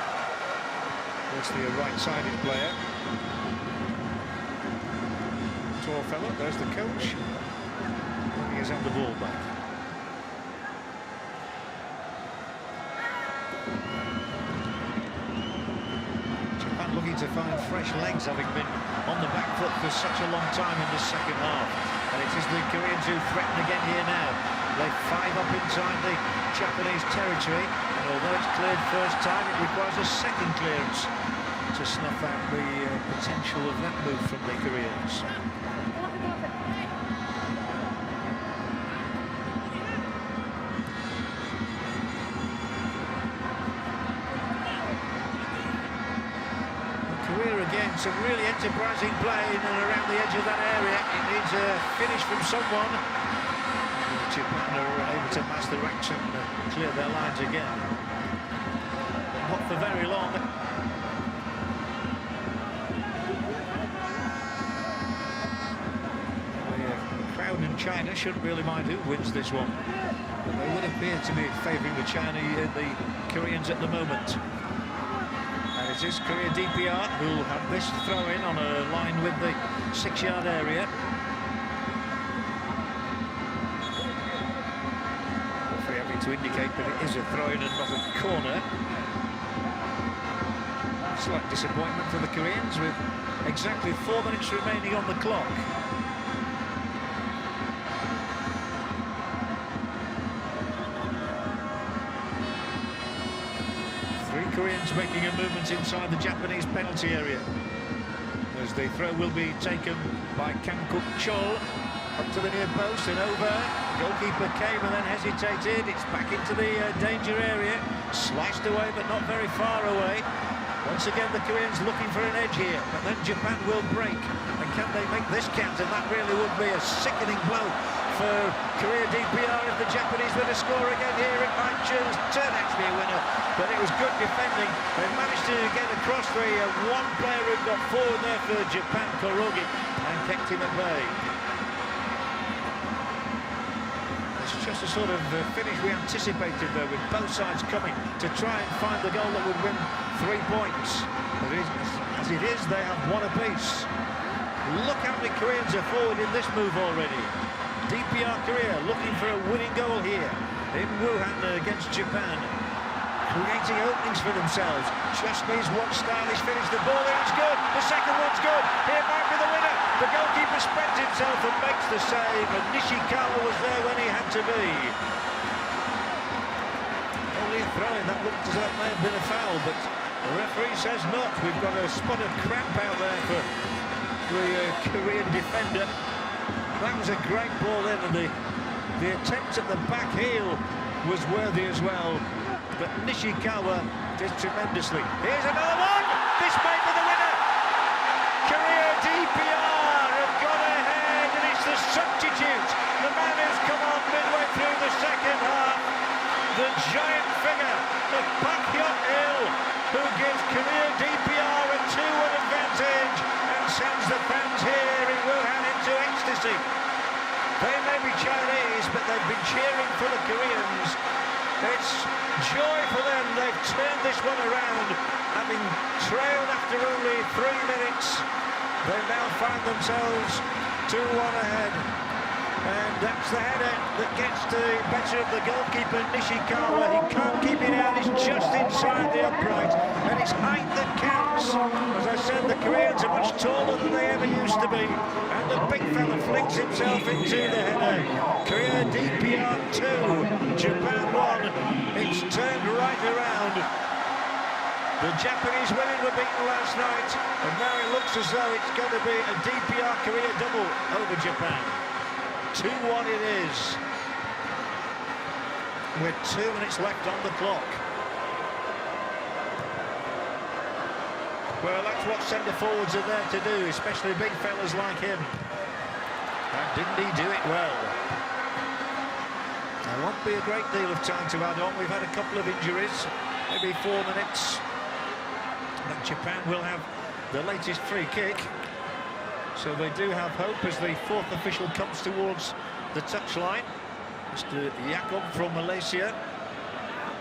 Mostly a right-sided player. Tall fellow, there's the coach. He has had the ball back. Japan looking to find fresh legs, having been on the back foot for such a long time in this second half. And it is the Koreans who threaten again here now. They 5 up inside the Japanese territory, and although it's cleared first time, it requires a second clearance to snuff out the potential of that move from the Koreans. some really enterprising play in and around the edge of that area. It needs a finish from someone. Japan are able to mass the ranks and clear their lines again. Not for very long. The crowd in China shouldn't really mind who wins this one. But they would appear to be favouring the Koreans at the moment. And it is Korea DPR who'll have this throw-in on a line with the 6-yard area. Referee having to indicate that it is a throw-in and not a corner. Slight disappointment for the Koreans with exactly 4 minutes remaining on the clock. Koreans making a movement inside the Japanese penalty area as the throw will be taken by Kang Kuk-chol up to the near post and over. Goalkeeper came and then hesitated. It's back into the danger area, sliced away but not very far away. Once again the Koreans looking for an edge here, but then Japan will break, and can they make this count? And that really would be a sickening blow for Korea DPR. If the Japanese were to score again here, it might turn out to be a winner, but it was good defending. They managed to get across the one player who got forward there for Japan, Korogi, and kept him at bay. It's just a sort of finish we anticipated, though, with both sides coming to try and find the goal that would win 3 points. But as it is, they have one apiece. Look how many Koreans are forward in this move already. DPR Korea looking for a winning goal here in Wuhan against Japan. Creating openings for themselves. Just needs one stylish finish. The ball in, it's good. The second one's good. Here might be the winner. The goalkeeper spreads himself and makes the save. And Nishikawa was there when he had to be. Only a throw-in. That looked as though it may have been a foul, but the referee says not. We've got a spot of cramp out there for the Korean defender. That was a great ball in, and the attempt at the back heel was worthy as well. But Nishikawa did tremendously. Here's another one! This may be the winner! Korea DPR have gone ahead, and it's the substitute. The man who's come on midway through the second half. The giant figure of Park Hyun-il, who gives Korea DPR a 2-1 advantage and sends the fans here in Wuhan into ecstasy. They may be Chinese, but they've been cheering for the Koreans. It's joy for them. They've turned this one around, having trailed after only 3 minutes. They now find themselves 2-1 ahead. And that's the header that gets the better of the goalkeeper, Nishikawa. He can't keep it out, it's just inside the upright. And it's height that counts. As I said, the Koreans are much taller than they ever used to be. And the big fella flings himself into the header. Korea DPR 2, Japan 1. It's turned right around. The Japanese women were beaten last night, and now it looks as though it's going to be a DPR Korea double over Japan. 2-1 it is, with 2 minutes left on the clock. Well, that's what centre-forwards are there to do, especially big fellas like him. And didn't he do it well? There won't be a great deal of time to add on. We've had a couple of injuries, maybe 4 minutes. But Japan will have the latest free kick. So they do have hope as the fourth official comes towards the touchline. Mr. Yacob from Malaysia.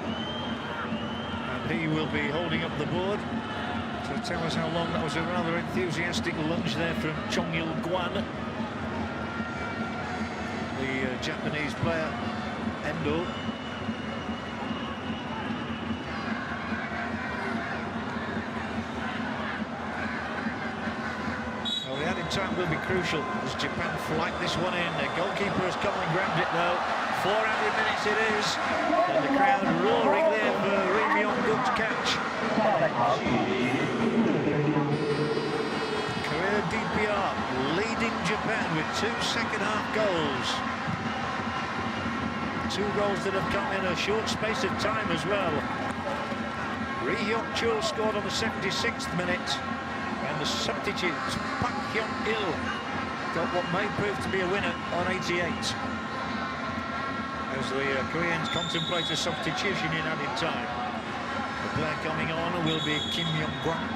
And he will be holding up the board to tell us how long. That was a rather enthusiastic lunge there from Chong-il Guan. The Japanese player, Endo. Time will be crucial as Japan flight this one in. The goalkeeper has come and grabbed it though. 400 minutes it is, and the crowd roaring there for Ri Myung-guk's catch. Korea DPR leading Japan with 2 second-half goals. 2 goals that have come in a short space of time as well. Ri Hyuk-chul scored on the 76th minute. And the substitute, Park Hyun-il, got what may prove to be a winner on 88. As the Koreans contemplate a substitution in added time. The player coming on will be Kim Young-kwang.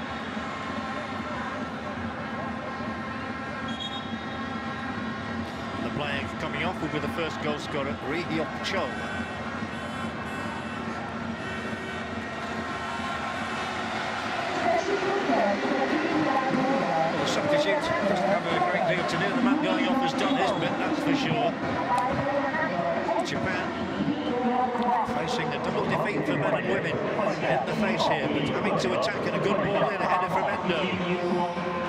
The player coming off will be the first goal scorer, Ri Hyok-chol. Well, the substitute doesn't have a great deal to do. The man going off has done his bit, that's for sure. Japan facing a double defeat for men and women in the face here, but having to attack and a good ball in ahead of from Endo.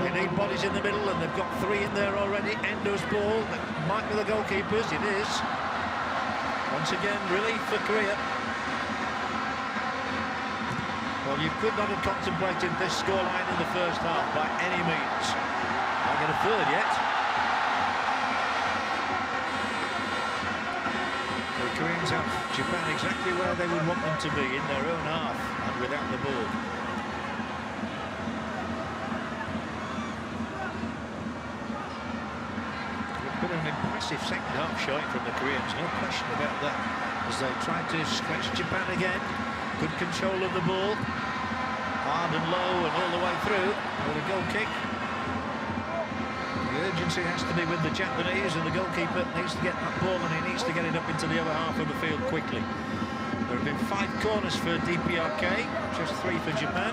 They need bodies in the middle and they've got 3 in there already. Endo's ball, that might be the goalkeepers, it is. Once again, relief for Korea. Well, you could not have contemplated this scoreline in the first half by any means. Not get a third yet. The Koreans have Japan exactly where they would want them to be, in their own half and without the ball. It's been an impressive second half showing from the Koreans, no question about that. As they try to stretch Japan again, good control of the ball, hard and low and all the way through with a goal kick. The urgency has to be with the Japanese, and the goalkeeper needs to get that ball and he needs to get it up into the other half of the field quickly. There have been 5 corners for DPRK, just 3 for Japan.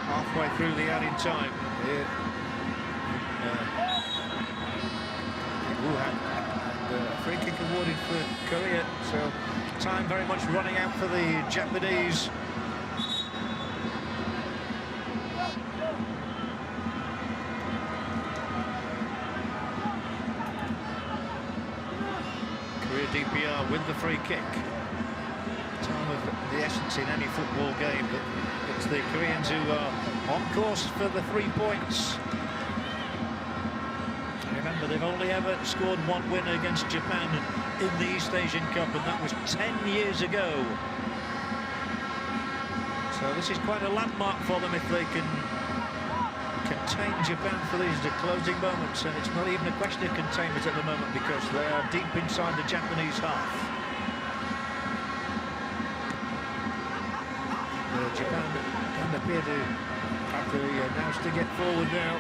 Halfway through the added time here in Wuhan, and a free kick awarded for Korea, so time very much running out for the Japanese. Korea DPR with the free kick. Time of the essence in any football game, but it's the Koreans who are on course for the 3 points. Remember, they've only ever scored 1 win against Japan in the East Asian Cup, and that was 10 years ago. So this is quite a landmark for them if they can contain Japan for these closing moments, and it's not even a question of containment at the moment because they are deep inside the Japanese half. Japan can appear to have the nous to get forward now.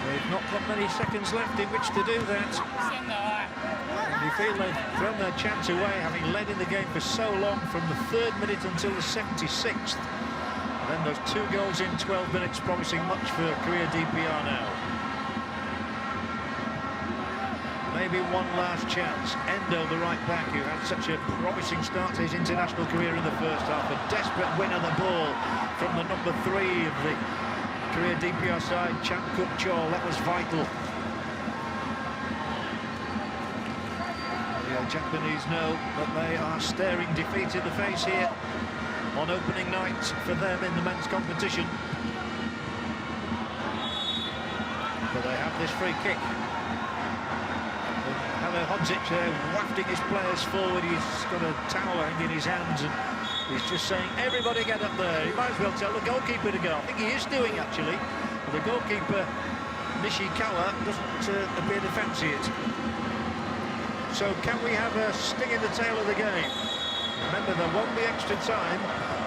They've not got many seconds left in which to do that. And you feel they've thrown their chance away, having led in the game for so long, from the 3rd minute until the 76th. And then those 2 goals in 12 minutes, promising much for Korea DPR now. Maybe one last chance. Endo, the right back, who had such a promising start to his international career in the first half. A desperate win of the ball from the number 3 of the Korea DPR side, Chang Kuk-chol. That was vital. The Japanese know that they are staring defeat in the face here on opening night for them in the men's competition. But they have this free kick. Hello, Hodzic there, wafting his players forward. He's got a towel hanging in his hands and he's just saying, everybody get up there. He might as well tell the goalkeeper to go. I think he is doing, actually. The goalkeeper, Nishikawa, doesn't appear to fancy it. So can we have a sting in the tail of the game? Remember, there won't be extra time.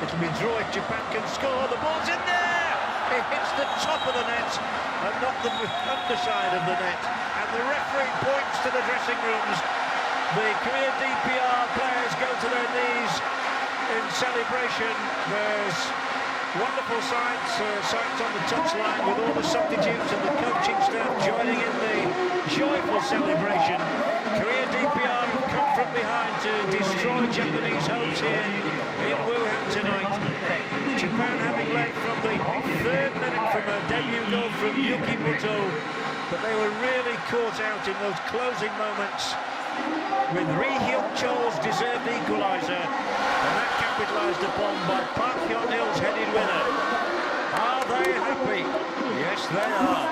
It'll be draw if Japan can score. The ball's in there! It hits the top of the net and not the underside of the net. And the referee points to the dressing rooms. The Korea DPR players go to their knees in celebration. There's wonderful sights on the touchline with all the substitutes and the coaching staff joining in the joyful celebration. Korea DPR have come from behind to destroy Japanese hopes here in Wuhan tonight. Japan having led from the 3rd minute from a debut goal from Yukimoto, but they were really caught out in those closing moments with Ri Hyok-chol's deserved equaliser, and that capitalised upon by Park Hyun-il's headed winner. Are they happy? Yes, they are.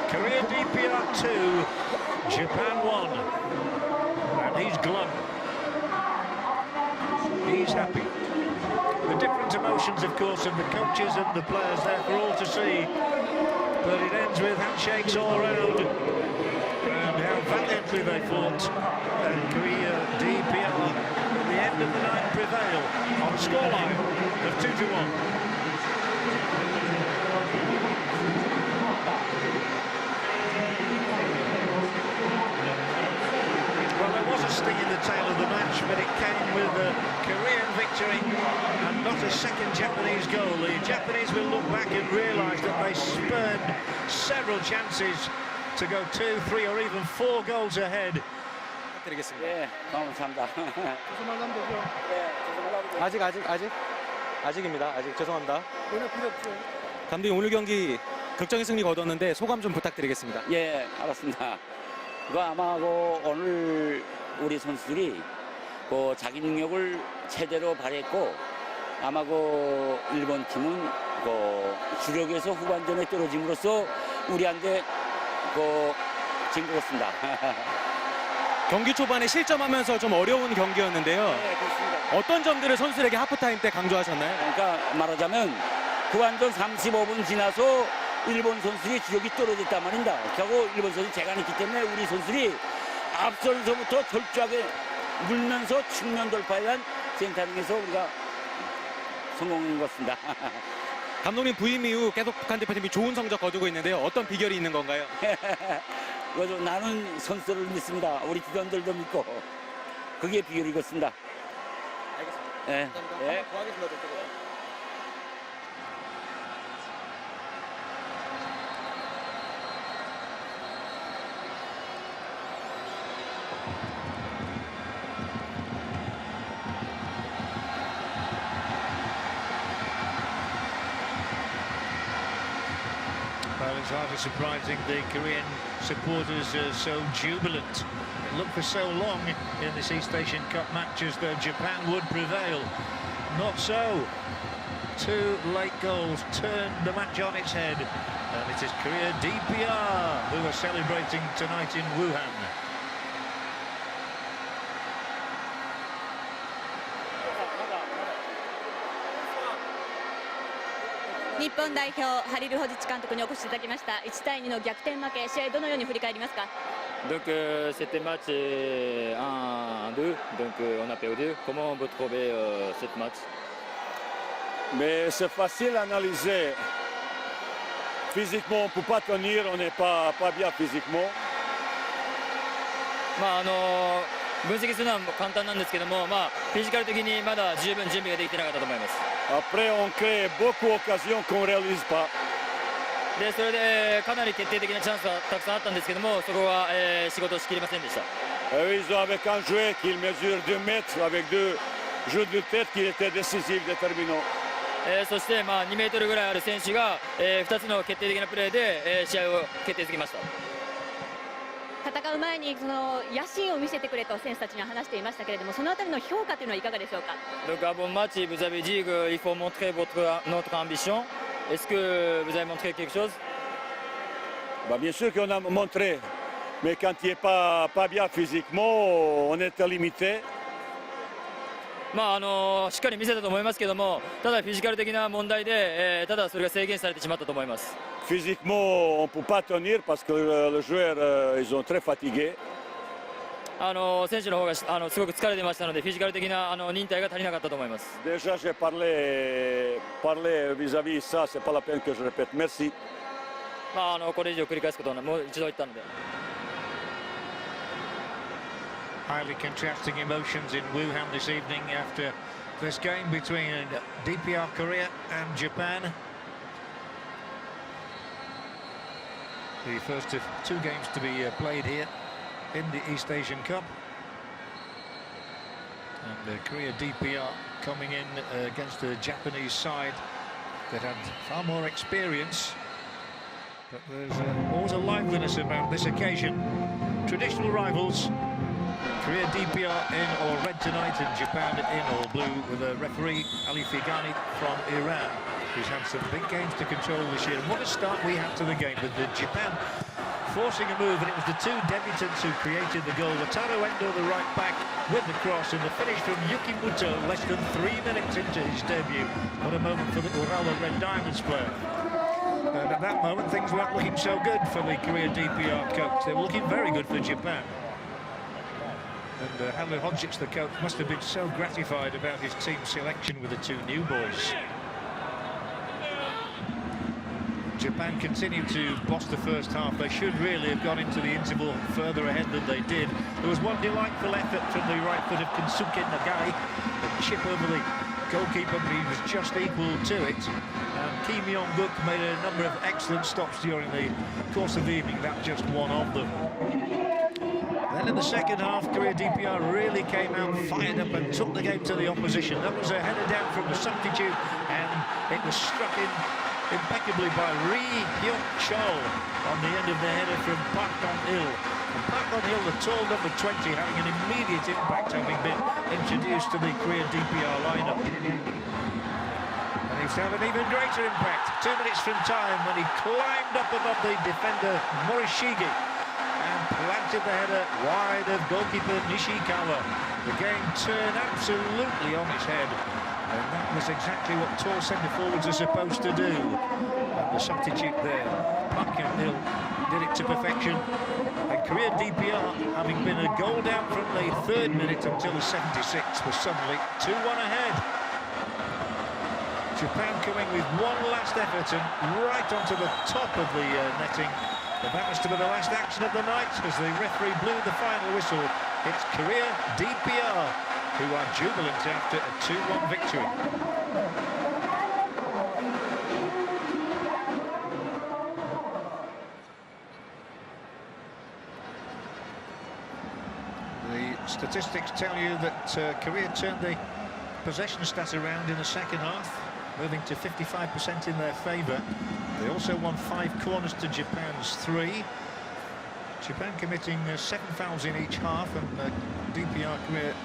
Korea DPR 2, Japan 1. And he's glum. he's happy. The different emotions, of course, of the coaches and the players there for all to see. But it ends with handshakes all around. And how valiantly they fought. And Korea DPR at the end of the night prevail on a scoreline of 2-1. Well, there was a sting in the tail of the match, but it came with a Korean victory and not a second Japanese goal. The Japanese will look back and realise that they spurned several chances to go 2, 3 or even 4 goals ahead. 드리겠습니다. 예, 감사합니다. 아직입니다. 아직 죄송합니다. 감독님 오늘 경기 극적인 승리 거뒀는데 소감 좀 부탁드리겠습니다. 예, 알았습니다. 그 아마 오늘 우리 선수들이 자기 능력을 제대로 발휘했고 아마 일본 팀은 주력에서 후반전에 떨어짐으로써 우리한테 진 것 같습니다. 경기 초반에 실점하면서 좀 어려운 경기였는데요. 네, 그렇습니다. 어떤 점들을 선수들에게 하프타임 때 강조하셨나요? 그러니까 말하자면 후반전 35분 지나서 일본 선수들이 주력이 떨어졌단 말입니다. 결국 일본 선수 재간이 있기 때문에 우리 선수들이 앞선서부터 철저하게 물면서 측면 돌파에 대한 센터링에서 우리가 성공한 것 같습니다. 감독님 부임 이후 계속 북한 대표팀이 좋은 성적 거두고 있는데요. 어떤 비결이 있는 건가요? 나는 선수를 믿습니다. 우리 팀원들도 믿고 그게 비결이겠습니다. 알겠습니다. 예. 예. 고하겠습니다. Well, it's hardly surprising the Korean supporters are so jubilant. It looked for so long in this East Asian Cup match as though Japan would prevail. Not so. 2 late goals turned the match on its head. And it is Korea DPR who are celebrating tonight in Wuhan.日本代表ハリル・ホジッチ監督にお越しいただきました。1対2の逆転負け、試合どのように振り返りますか？ Donc c'était match 1-2, donc on a perdu. Comment vous trouvez cette match? Mais c'est facile à analyser. Physiquement, on ne peut pas tenir, on n'est pas bien physiquement. 分析するのは簡単なんですけども、フィジカル的にまだ十分準備ができてなかったと思います。 Après, on crée beaucoup d'occasions qu'on ne réalise pas. でそれでかなり決定的なチャンスがたくさんあったんですけども、そこは仕事をしきれませんでした。Ils ont avec un joueur qui mesure 2 mètres, avec 2 jeux de tête qui étaient décisifs, déterminants. そして2メートルぐらいある選手が2つの決定的なプレーで試合を決定づけました。 戦う前にその野心を見せてくれと選手たちには話していましたけれども、そのあたりの評価というのはいかがでしょうか。 Donc avant match, vous avez dit qu'il faut montrer notre ambition. Est-ce que vous avez montré quelque chose? Bien sûr qu'on a montré, mais quand il n'est pas bien physiquement, on est limité. しっかり見せたと思いますけども、ただフィジカル的な問題で、ただそれが制限されてしまったと思います。 Physiquement, on ne peut pas tenir parce que les joueurs, ils sont très fatigués. 選手の方がすごく疲れてましたので、フィジカル的な忍耐が足りなかったと思います。 Déjà, j'ai parlé vis-à-vis ça, c'est pas la peine que je répète. Merci. これ以上繰り返すことはもう一度言ったので。 Highly contrasting emotions in Wuhan this evening after this game between DPR Korea and Japan. The first of 2 games to be played here in the East Asian Cup. And Korea DPR coming in against the Japanese side that had far more experience. But there's always a liveliness about this occasion. Traditional rivals. Korea DPR in all red tonight and Japan in all blue with a referee Ali Figani from Iran, who's had some big games to control this year. And what a start we had to the game with the Japan forcing a move, and it was the 2 debutants who created the goal. Wataru Endo, the right back, with the cross, and the finish from Yukimoto less than 3 minutes into his debut. What a moment for the Urawa Red Diamonds player. And at that moment, things weren't looking so good for the Korea DPR coach. They were looking very good for Japan. And Halu Hodzic, the coach, must have been so gratified about his team selection with the two new boys. Japan continued to boss the first half. They should really have gone into the interval further ahead than they did. There was one delightful effort from the right foot of Kensuke Nagai, a chip over the goalkeeper, but he was just equal to it. And Kim Yong-guk made a number of excellent stops during the course of the evening. That's just one of them. Then in the second half, Korea DPR really came out fired up and took the game to the opposition. That was a header down from the substitute, and it was struck in impeccably by Ri Hyuk-chol on the end of the header from Park Dong-il. And Park Dong-il, the tall number 20, having an immediate impact, having been introduced to the Korea DPR lineup. And he's to have an even greater impact 2 minutes from time when he climbed up above the defender Morishige and planted the header wide of goalkeeper Nishikawa. The game turned absolutely on its head. And that was exactly what tall centre-forwards are supposed to do. And the substitute there, Park Hyung-il, did it to perfection. And Korea DPR, having been a goal down from the 3rd minute until the 76th, was suddenly 2-1 ahead. Japan coming with one last effort and right onto the top of the netting. And that was to be the last action of the night as the referee blew the final whistle. It's Korea DPR who are jubilant after a 2-1 victory. The statistics tell you that Korea turned the possession stat around in the second half, moving to 55% in their favour. They also won 5 corners to Japan's 3. Japan committing 7 fouls in each half, and DPR Korea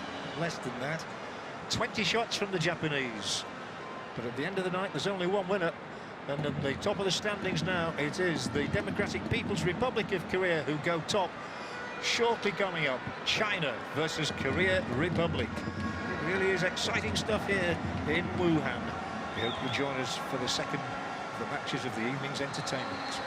less than that. 20 shots from the Japanese. But at the end of the night, there's only one winner. And at the top of the standings now, it is the Democratic People's Republic of Korea who go top. Shortly coming up, China versus Korea Republic. It really is exciting stuff here in Wuhan. We hope you'll join us for the second of the matches of the evening's entertainment.